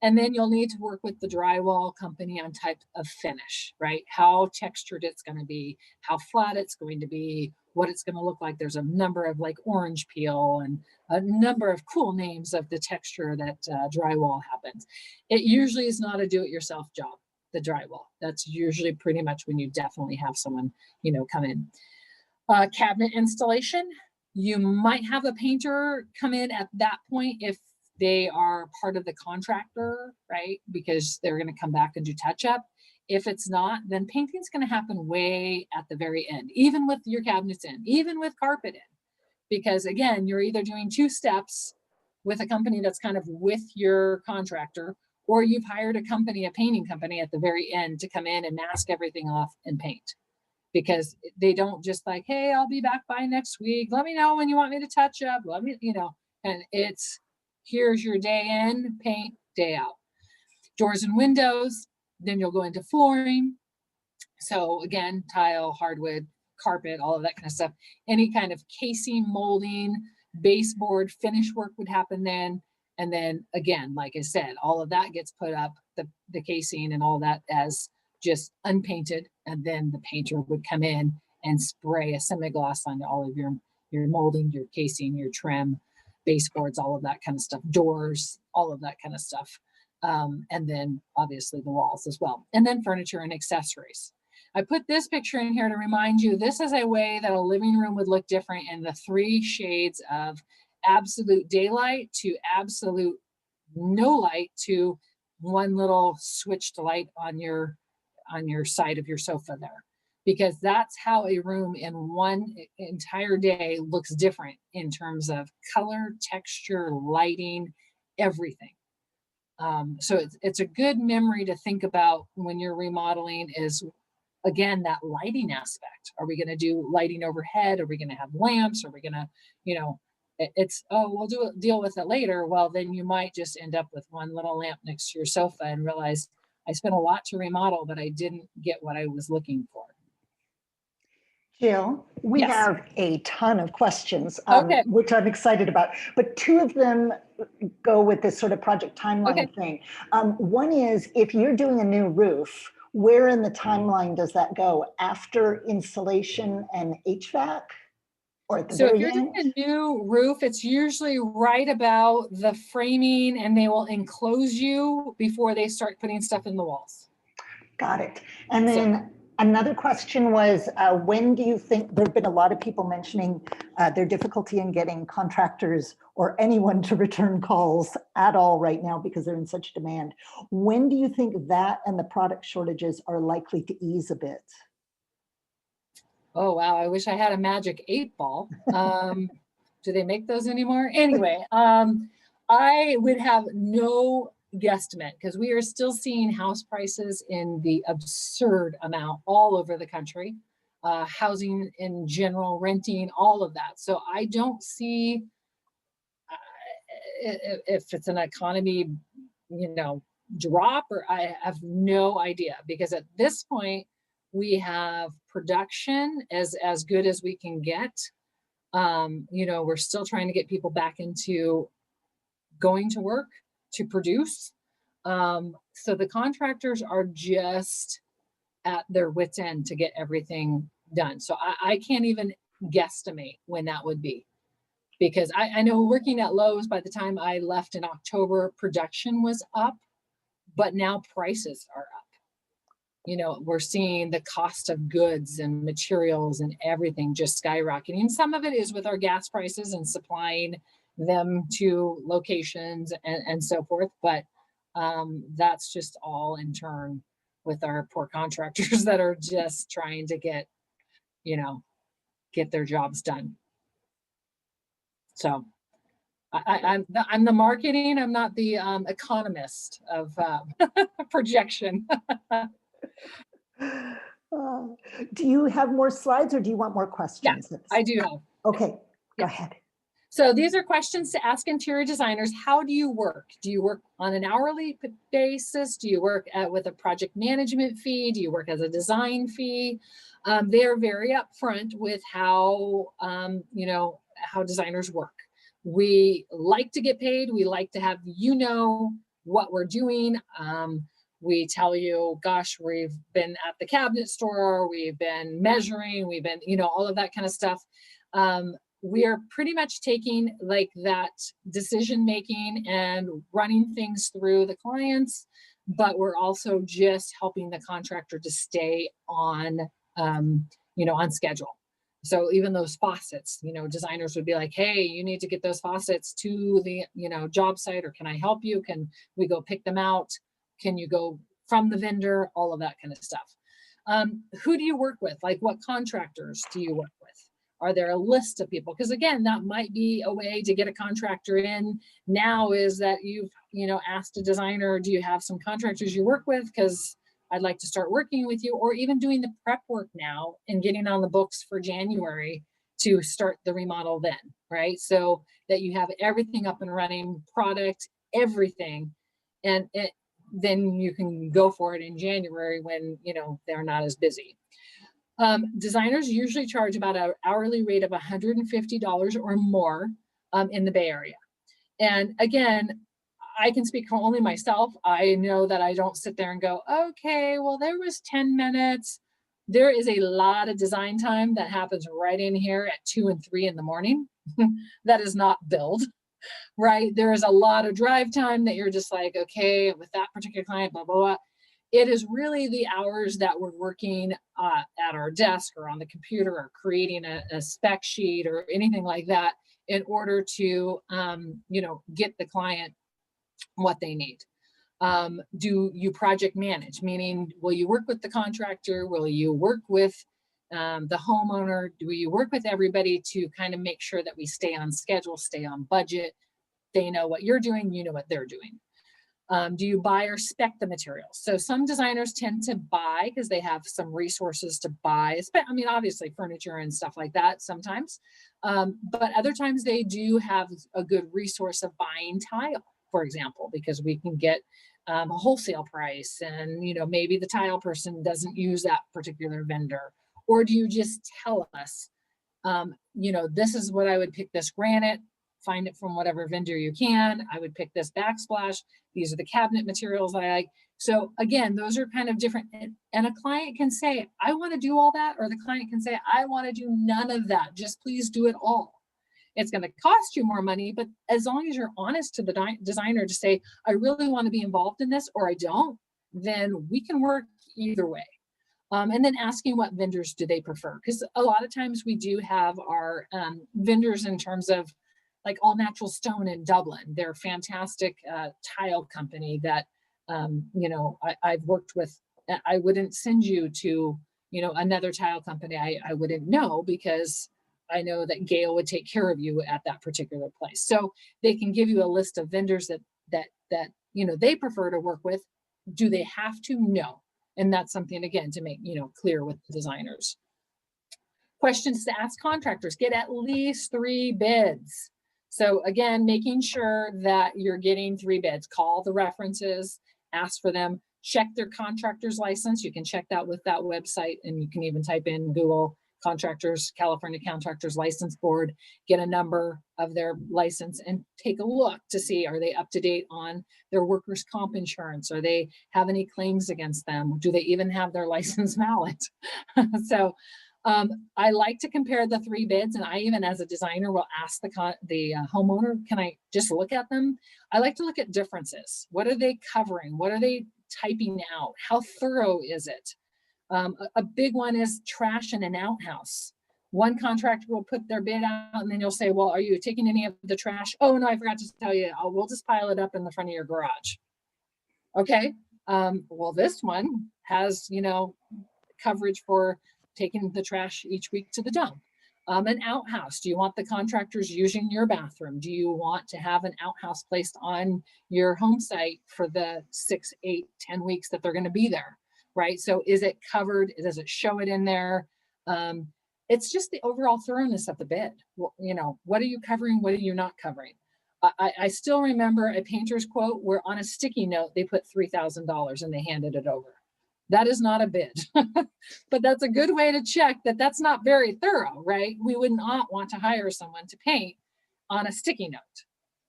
And then you'll need to work with the drywall company on type of finish, right? How textured it's going to be, how flat it's going to be, what it's going to look like. There's a number of like orange peel and a number of cool names of the texture that drywall happens. It usually is not a do-it-yourself job, the drywall. That's usually pretty much when you definitely have someone, come in. Cabinet installation, you might have a painter come in at that point if they are part of the contractor, right? Because they're going to come back and do touch up. If it's not, then painting's going to happen way at the very end, even with your cabinets in, even with carpet in. Because again, you're either doing 2 steps with a company that's kind of with your contractor, or you've hired a company, a painting company at the very end to come in and mask everything off and paint. Because they don't just like, hey, I'll be back by next week. Let me know when you want me to touch up. Let me, and it's, here's your day in, paint, day out. Doors and windows, then you'll go into flooring. So again, tile, hardwood, carpet, all of that kind of stuff. Any kind of casing, molding, baseboard, finish work would happen then. And then again, like I said, all of that gets put up, the casing and all that as just unpainted. And then the painter would come in and spray a semi-gloss on all of your molding, your casing, your trim, baseboards, all of that kind of stuff, doors, all of that kind of stuff. And then obviously the walls as well. And then furniture and accessories. I put this picture in here to remind you, this is a way that a living room would look different in the 3 shades of absolute daylight to absolute no light to one little switched light on your side of your sofa there. Because that's how a room in one entire day looks different in terms of color, texture, lighting, everything. So it's a good memory to think about when you're remodeling is, again, that lighting aspect. Are we going to do lighting overhead? Are we going to have lamps? Are we going to, we'll deal with it later. Well, then you might just end up with one little lamp next to your sofa and realize I spent a lot to remodel, but I didn't get what I was looking for. Jill, we Yes. have a ton of questions, Okay. which I'm excited about, but 2 of them go with this sort of project timeline thing. One is, if you're doing a new roof, where in the timeline does that go? After installation and HVAC? Or at the So if very you're end? doing a new roof, it's usually right about the framing, and they will enclose you before they start putting stuff in the walls. Got it. And then another question was, when do you think, there have been a lot of people mentioning their difficulty in getting contractors or anyone to return calls at all right now because they're in such demand. When do you think that and the product shortages are likely to ease a bit? Oh, wow. I wish I had a magic 8 ball. Do they make those anymore? Anyway, I would have no guesstimate because we are still seeing house prices in the absurd amount all over the country, housing in general, renting, all of that. So I don't see if it's an economy, drop, or I have no idea, because at this point we have production as good as we can get. We're still trying to get people back into going to work to produce. So the contractors are just at their wit's end to get everything done. So I can't even guesstimate when that would be, because I know working at Lowe's, by the time I left in October, production was up, but now prices are up. We're seeing the cost of goods and materials and everything just skyrocketing. Some of it is with our gas prices and supplying them to locations and so forth. But that's just all in turn with our poor contractors that are just trying to get their jobs done. So I'm the marketing. I'm not the economist of projection. Do you have more slides or do you want more questions? Yes, I do have. Okay, go ahead. So these are questions to ask interior designers. How do you work? Do you work on an hourly basis? Do you work with a project management fee? Do you work as a design fee? They are very upfront with how, how designers work. We like to get paid. We like to have, what we're doing. We tell you, gosh, we've been at the cabinet store, we've been measuring, we've been, all of that kind of stuff. We are pretty much taking like that decision making and running things through the clients, but we're also just helping the contractor to stay on, on schedule. So even those faucets, designers would be like, hey, you need to get those faucets to the, job site, or can I help you? Can we go pick them out? Can you go from the vendor? All of that kind of stuff. Who do you work with? Like, what contractors do you work with? Are there a list of people? Because again, that might be a way to get a contractor in now, is that you've, asked a designer, do you have some contractors you work with? Because I'd like to start working with you, or even doing the prep work now and getting on the books for January to start the remodel then, right? So that you have everything up and running, product, everything. And then you can go for it in January when, they're not as busy. Designers usually charge about an hourly rate of $150 or more in the Bay Area. And again, I can speak for only myself. I know that I don't sit there and go, okay, well, there was 10 minutes. There is a lot of design time that happens right in here at 2 and 3 in the morning. That is not billed, right? There is a lot of drive time that you're just like, okay, with that particular client, blah, blah, blah. It is really the hours that we're working at our desk or on the computer or creating a spec sheet or anything like that in order to, get the client what they need. Do you project manage? Meaning, will you work with the contractor? Will you work with the homeowner? Do you work with everybody to kind of make sure that we stay on schedule, stay on budget? They know what you're doing, you know what they're doing. Do you buy or spec the materials? So some designers tend to buy because they have some resources to buy. I mean, obviously furniture and stuff like that sometimes, but other times they do have a good resource of buying tile, for example, because we can get a wholesale price, and maybe the tile person doesn't use that particular vendor. Or do you just tell us, this is what I would pick, this granite, find it from whatever vendor you can. I would pick this backsplash. These are the cabinet materials I like. So again, those are kind of different. And a client can say, I want to do all that. Or the client can say, I want to do none of that. Just please do it all. It's going to cost you more money, but as long as you're honest to the designer to say, I really want to be involved in this, or I don't, then we can work either way. And then asking what vendors do they prefer? Because a lot of times we do have our vendors in terms of like All Natural Stone in Dublin. They're a fantastic tile company that, I've worked with. I wouldn't send you to, another tile company I wouldn't know, because I know that Gail would take care of you at that particular place. So they can give you a list of vendors that they prefer to work with. Do they have to? No. And that's something, again, to make, clear with the designers. Questions to ask contractors: get at least 3 bids. So again, making sure that you're getting 3 bids. Call the references, ask for them, check their contractor's license. You can check that with that website, and you can even type in Google contractors, California Contractors License Board, get a number of their license and take a look to see, are they up to date on their workers' comp insurance? Are they have any claims against them? Do they even have their license valid? So I like to compare the 3 bids, and I even as a designer will ask the homeowner, can I just look at them? I like to look at differences. What are they covering? What are they typing out? How thorough is it? A big one is trash in an outhouse. One contractor will put their bid out, and then you'll say, well, are you taking any of the trash? Oh, no, I forgot to tell you. We'll just pile it up in the front of your garage. Okay. Well, this one has, coverage for taking the trash each week to the dump. An outhouse. Do you want the contractors using your bathroom? Do you want to have an outhouse placed on your home site for the 6, 8, 10 weeks that they're going to be there? Right? So is it covered? Does it show it in there? It's just the overall thoroughness of the bid. You know, what are you covering? What are you not covering? I still remember a painter's quote where on a sticky note, they put $3,000 and they handed it over. That is not a bid, but that's a good way to check that that's not very thorough, right? We would not want to hire someone to paint on a sticky note.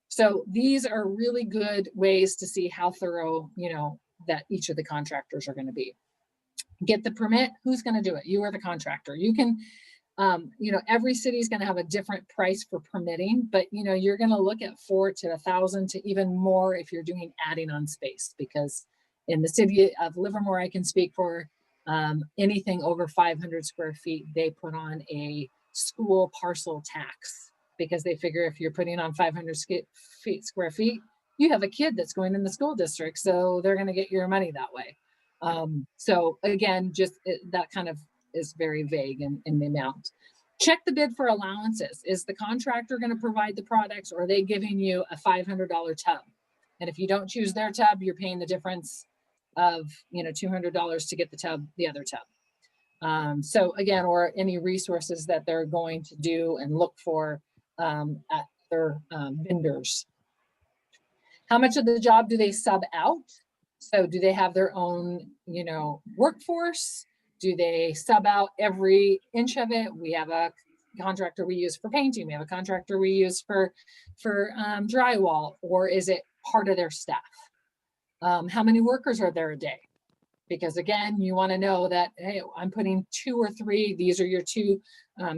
So these are really good ways to see how thorough, you know, that each of the contractors are going to be. Get the permit. Who's going to do it? You are the contractor. You can, you know, every city is going to have a different price for permitting, but you know, you're going to look at $400 to $1,000 to even more if you're doing adding on space, because in the city of Livermore, I can speak for, anything over 500 square feet, they put on a school parcel tax, because they figure if you're putting on 500 square feet, you have a kid that's going in the school district, so they're going to get your money that way. So again, just that kind of is very vague in the amount. Check the bid for allowances. Is the contractor going to provide the products, or are they giving you a $500 tub? And if you don't choose their tub, you're paying the difference of, you know, $200 to get the tub, the other tub. So again, or any resources that they're going to do and look for at their vendors. How much of the job do they sub out? So do they have their own, you know, workforce? Do they sub out every inch of it? We have a contractor we use for painting. We have a contractor we use for drywall, or is it part of their staff? How many workers are there a day? Because again, you want to know that, hey, I'm putting 2 or 3. These are your 2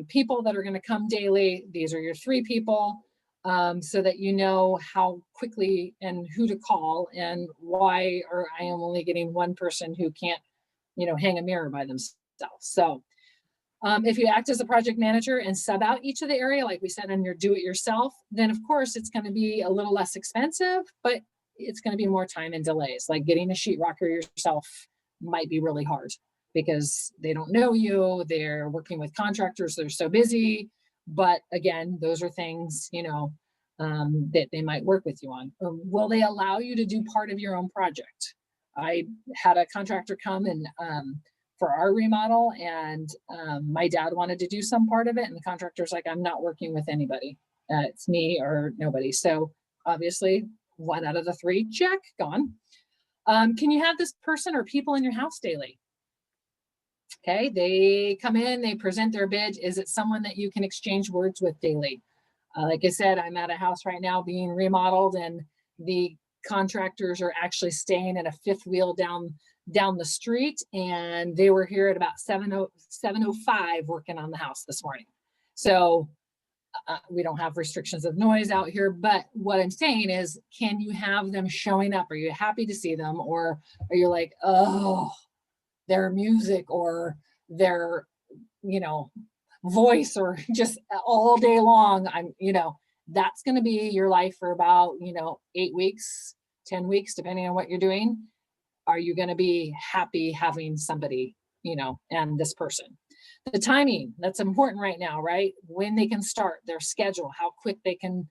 people that are going to come daily. These are your 3 people, so that you know how quickly and who to call and why, or I am only getting one person who can't, you know, hang a mirror by themselves. So if you act as a project manager and sub out each of the area, like we said, and you're do it yourself, then of course it's going to be a little less expensive, but it's going to be more time and delays. Like getting a sheetrocker yourself might be really hard because they don't know you. They're working with contractors. They're so busy. But again, those are things, you know, that they might work with you on. Will they allow you to do part of your own project? I had a contractor come and for our remodel, and my dad wanted to do some part of it, and the contractor's like, I'm not working with anybody. It's me or nobody. So obviously 1 out of the 3, check, gone. Can you have this person or people in your house daily? Okay, they come in, they present their bid. Is it someone that you can exchange words with daily? Like I said, I'm at a house right now being remodeled, and the contractors are actually staying at a 5th wheel down the street, and they were here at about 7:05 working on the house this morning. So we don't have restrictions of noise out here, but what I'm saying is, can you have them showing up? Are you happy to see them, or are you like, oh, their music or their, you know, voice, or just all day long? You know, that's going to be your life for about, you know, 8 weeks, 10 weeks, depending on what you're doing. Are you going to be happy having somebody, you know, and this person? The timing, that's important right now, right? When they can start, their schedule, how quick they can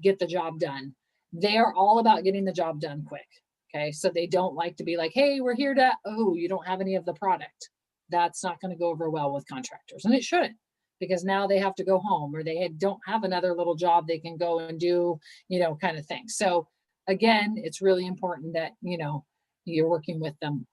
get the job done. They are all about getting the job done quick. Okay, so they don't like to be like, hey, we're here to, oh, you don't have any of the product. That's not going to go over well with contractors, and it shouldn't, because now they have to go home, or they don't have another little job they can go and do, you know, kind of thing. So again, it's really important that, you know, you're working with them.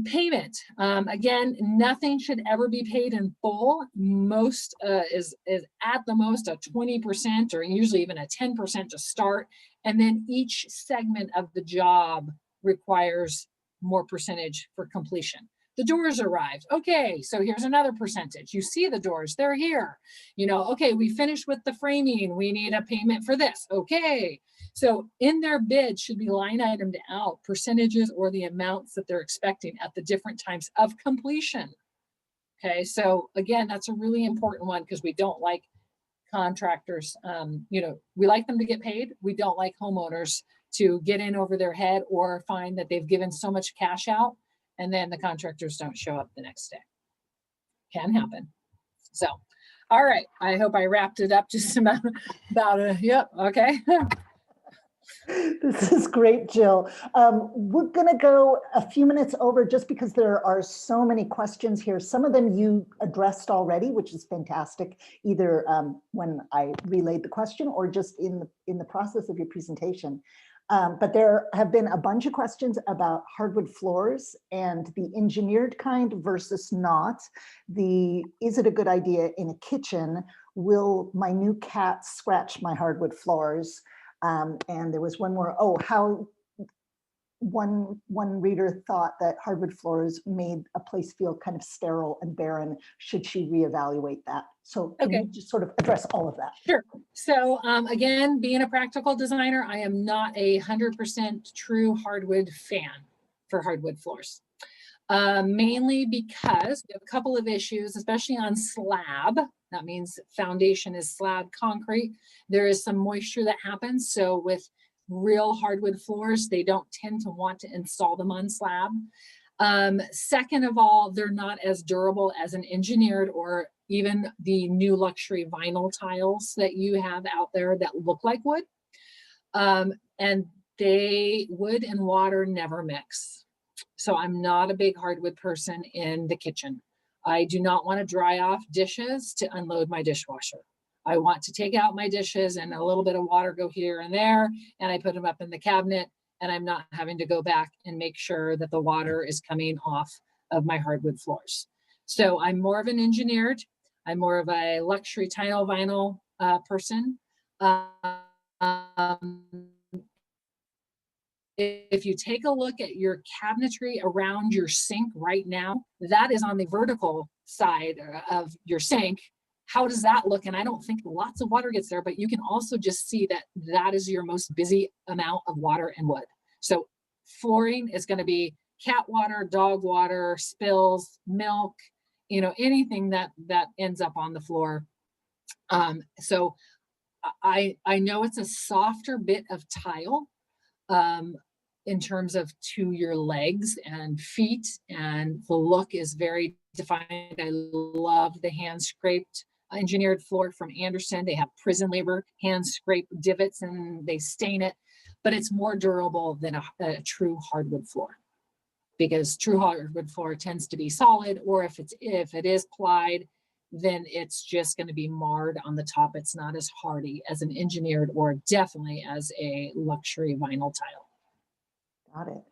Payment, again, nothing should ever be paid in full. Most is at the most a 20%, or usually even a 10% to start, and then each segment of the job requires more percentage for completion. The doors arrived. Okay, so here's another percentage. You see the doors, they're here. You know, okay, we finished with the framing. We need a payment for this. Okay. So in their bid should be line itemed out percentages or the amounts that they're expecting at the different times of completion. Okay, so again, that's a really important one, because we don't like contractors, you know, we like them to get paid. We don't like homeowners to get in over their head or find that they've given so much cash out and then the contractors don't show up the next day. Can happen. So, all right, I hope I wrapped it up just about yep, okay. This is great, Jill. We're going to go a few minutes over just because there are so many questions here. Some of them you addressed already, which is fantastic, either when I relayed the question or just in the process of your presentation. But there have been a bunch of questions about hardwood floors and the engineered kind versus not. Is it a good idea in a kitchen? Will my new cat scratch my hardwood floors? And there was one more, how one reader thought that hardwood floors made a place feel kind of sterile and barren. Should she reevaluate that? So can you just sort of address all of that? Sure. So again, being a practical designer, I am not 100% true hardwood fan for hardwood floors. Mainly because we have a couple of issues, especially on slab. That means foundation is slab concrete. There is some moisture that happens. So with real hardwood floors, they don't tend to want to install them on slab. Second of all, they're not as durable as an engineered or even the new luxury vinyl tiles that you have out there that look like wood. And wood and water never mix. So I'm not a big hardwood person in the kitchen. I do not want to dry off dishes to unload my dishwasher. I want to take out my dishes and a little bit of water go here and there, and I put them up in the cabinet, and I'm not having to go back and make sure that the water is coming off of my hardwood floors. So I'm more of an engineered, I'm more of a luxury tile vinyl person. If you take a look at your cabinetry around your sink right now, that is on the vertical side of your sink. How does that look? And I don't think lots of water gets there, but you can also just see that that is your most busy amount of water and wood. So flooring is going to be cat water, dog water, spills, milk, anything that ends up on the floor. So I know it's a softer bit of tile. In terms of to your legs and feet, and the look is very defined. I love the hand scraped engineered floor from Anderson. They have prison labor hand scrape divots and they stain it, but it's more durable than a true hardwood floor, because true hardwood floor tends to be solid, or if it is plied, then it's just going to be marred on the top. It's not as hardy as an engineered or definitely as a luxury vinyl tile. Got it.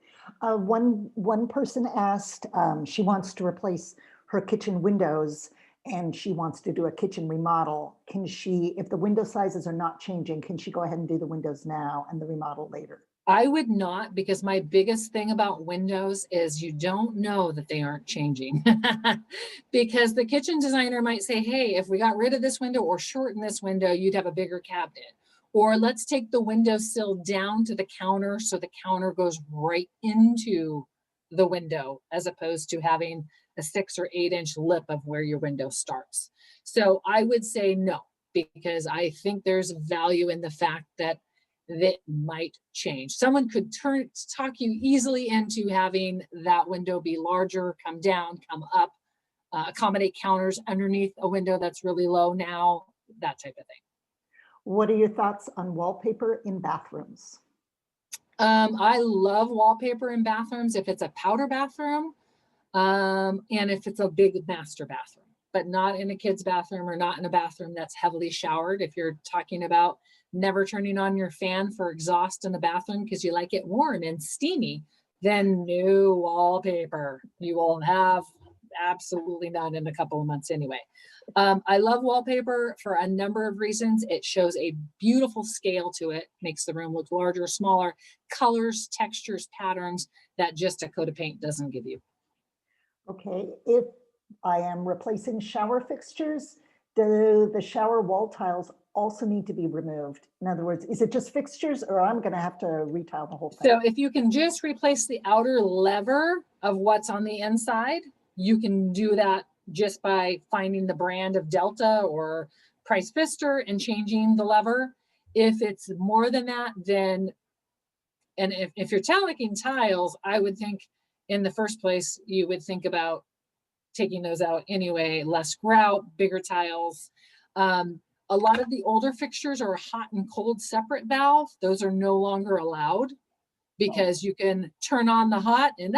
One person asked, she wants to replace her kitchen windows and she wants to do a kitchen remodel. Can she, if the window sizes are not changing, can she go ahead and do the windows now and the remodel later? I would not, because my biggest thing about windows is you don't know that they aren't changing. Because the kitchen designer might say, hey, if we got rid of this window or shorten this window, you'd have a bigger cabinet. Or let's take the windowsill down to the counter so the counter goes right into the window, as opposed to having a 6 or 8 inch lip of where your window starts. So I would say no, because I think there's value in the fact that might change. Someone could talk you easily into having that window be larger, come down, come up, accommodate counters underneath a window that's really low now, that type of thing. What are your thoughts on wallpaper in bathrooms? I love wallpaper in bathrooms if it's a powder bathroom and if it's a big master bathroom, but not in a kid's bathroom or not in a bathroom that's heavily showered. If you're talking about never turning on your fan for exhaust in the bathroom because you like it warm and steamy, then no wallpaper. You will have absolutely none in a couple of months anyway. I love wallpaper for a number of reasons. It shows a beautiful scale to it, makes the room look larger, smaller, colors, textures, patterns that just a coat of paint doesn't give you. Okay, if I am replacing shower fixtures, do the shower wall tiles also need to be removed? In other words, is it just fixtures, or I'm going to have to retile the whole thing? So if you can just replace the outer lever of what's on the inside, you can do that just by finding the brand of Delta or Price Pfister and changing the lever. If it's more than that, then, and if you're talking tiles, I would think in the first place, you would think about taking those out anyway, less grout, bigger tiles. A lot of the older fixtures are a hot and cold separate valve. Those are no longer allowed because you can turn on the hot and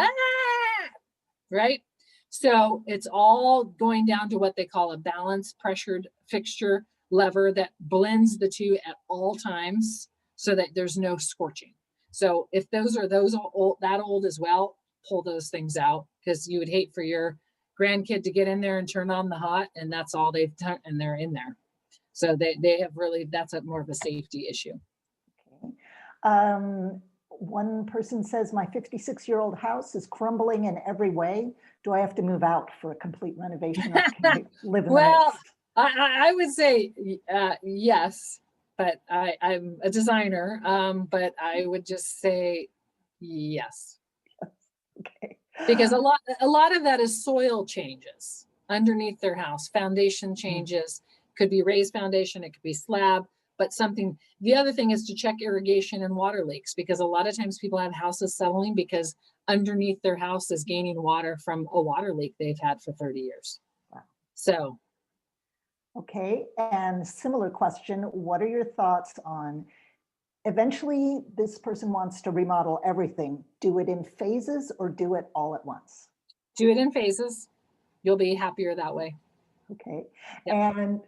right? So it's all going down to what they call a balanced pressured fixture lever that blends the two at all times so that there's no scorching. So if those are that old as well, pull those things out, because you would hate for your grandkid to get in there and turn on the hot and that's all they've done and they're in there. So they have really, that's more of a safety issue. Okay. One person says, my 56-year-old house is crumbling in every way. Do I have to move out for a complete renovation, or can I live in the midst? I would say yes, but I'm a designer, but I would just say yes. Okay. Because a lot of that is soil changes underneath their house, foundation changes, could be raised foundation, it could be slab, but something. The other thing is to check irrigation and water leaks, because a lot of times people have houses settling because underneath their house is gaining water from a water leak they've had for 30 years. Wow. So. Okay, and similar question, what are your thoughts on, eventually this person wants to remodel everything, do it in phases or do it all at once? Do it in phases. You'll be happier that way. Okay, Yep. and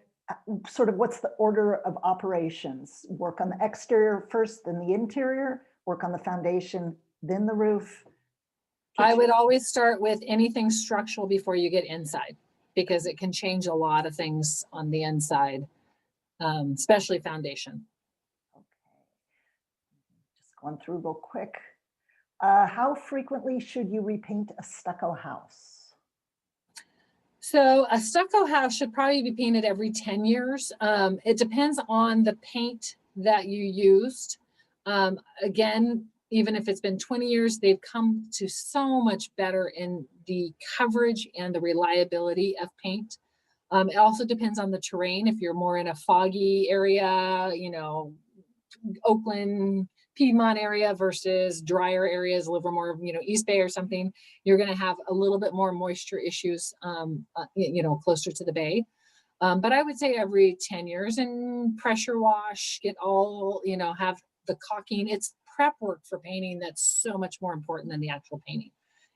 sort of what's the order of operations? Work on the exterior first, then the interior, work on the foundation, then the roof? I would always start with anything structural before you get inside, because it can change a lot of things on the inside, especially foundation. Okay, just going through real quick. How frequently should you repaint a stucco house? So a stucco house should probably be painted every 10 years. It depends on the paint that you used. Again, even if it's been 20 years, they've come to so much better in the coverage and the reliability of paint. It also depends on the terrain. If you're more in a foggy area, you know, Oakland, Piedmont area versus drier areas, a little more, you know, East Bay or something, you're going to have a little bit more moisture issues, you know, closer to the bay. But I would say every 10 years, and pressure wash, get all, you know, have the caulking. It's prep work for painting that's so much more important than the actual painting.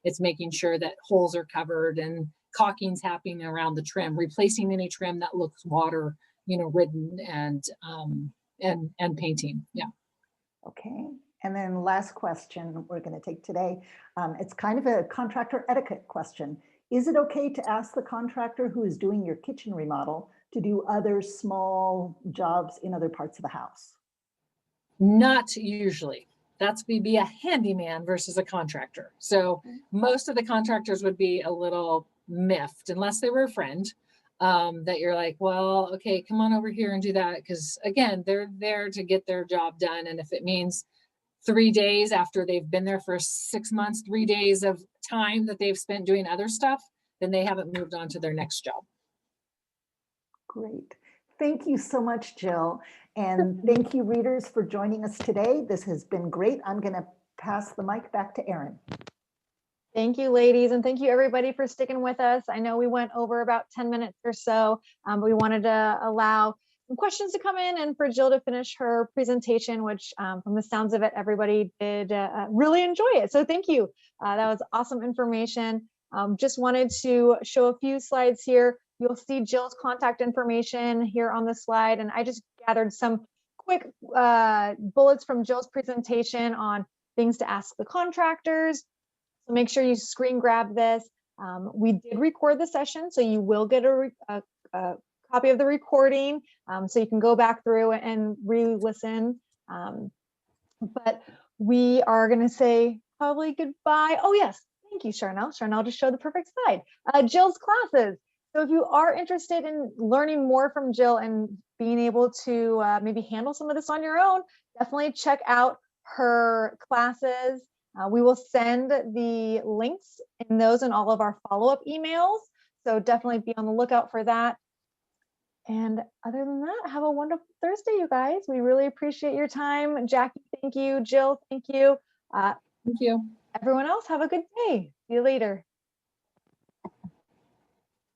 It's making sure that holes are covered and caulking's happening around the trim, replacing any trim that looks water, you know, ridden, and painting. Yeah. Okay, and then last question we're going to take today. It's kind of a contractor etiquette question. Is it okay to ask the contractor who is doing your kitchen remodel to do other small jobs in other parts of the house? Not usually. That's be a handyman versus a contractor. So most of the contractors would be a little miffed, unless they were a friend, that you're like, well, okay, come on over here and do that. Because again, they're there to get their job done. And if it means 3 days after they've been there for 6 months, 3 days of time that they've spent doing other stuff, then they haven't moved on to their next job. Great. Thank you so much, Jill. And thank you, readers, for joining us today. This has been great. I'm going to pass the mic back to Erin. Thank you, ladies, and thank you everybody for sticking with us. I know we went over about 10 minutes or so, but we wanted to allow some questions to come in and for Jill to finish her presentation, which from the sounds of it, everybody did really enjoy it. So thank you. That was awesome information. Just wanted to show a few slides here. You'll see Jill's contact information here on the slide, and I just gathered some quick bullets from Jill's presentation on things to ask the contractors. So make sure you screen grab this. We did record the session, so you will get a copy of the recording, so you can go back through and re-listen. But we are going to say probably goodbye. Oh yes, thank you, Charnel. Charnel just showed the perfect slide. Jill's classes. So if you are interested in learning more from Jill and being able to maybe handle some of this on your own, definitely check out her classes. We will send the links in those and all of our follow-up emails. So definitely be on the lookout for that. And other than that, have a wonderful Thursday, you guys. We really appreciate your time. Jackie, thank you. Jill, thank you. Thank you. Everyone else, have a good day. See you later.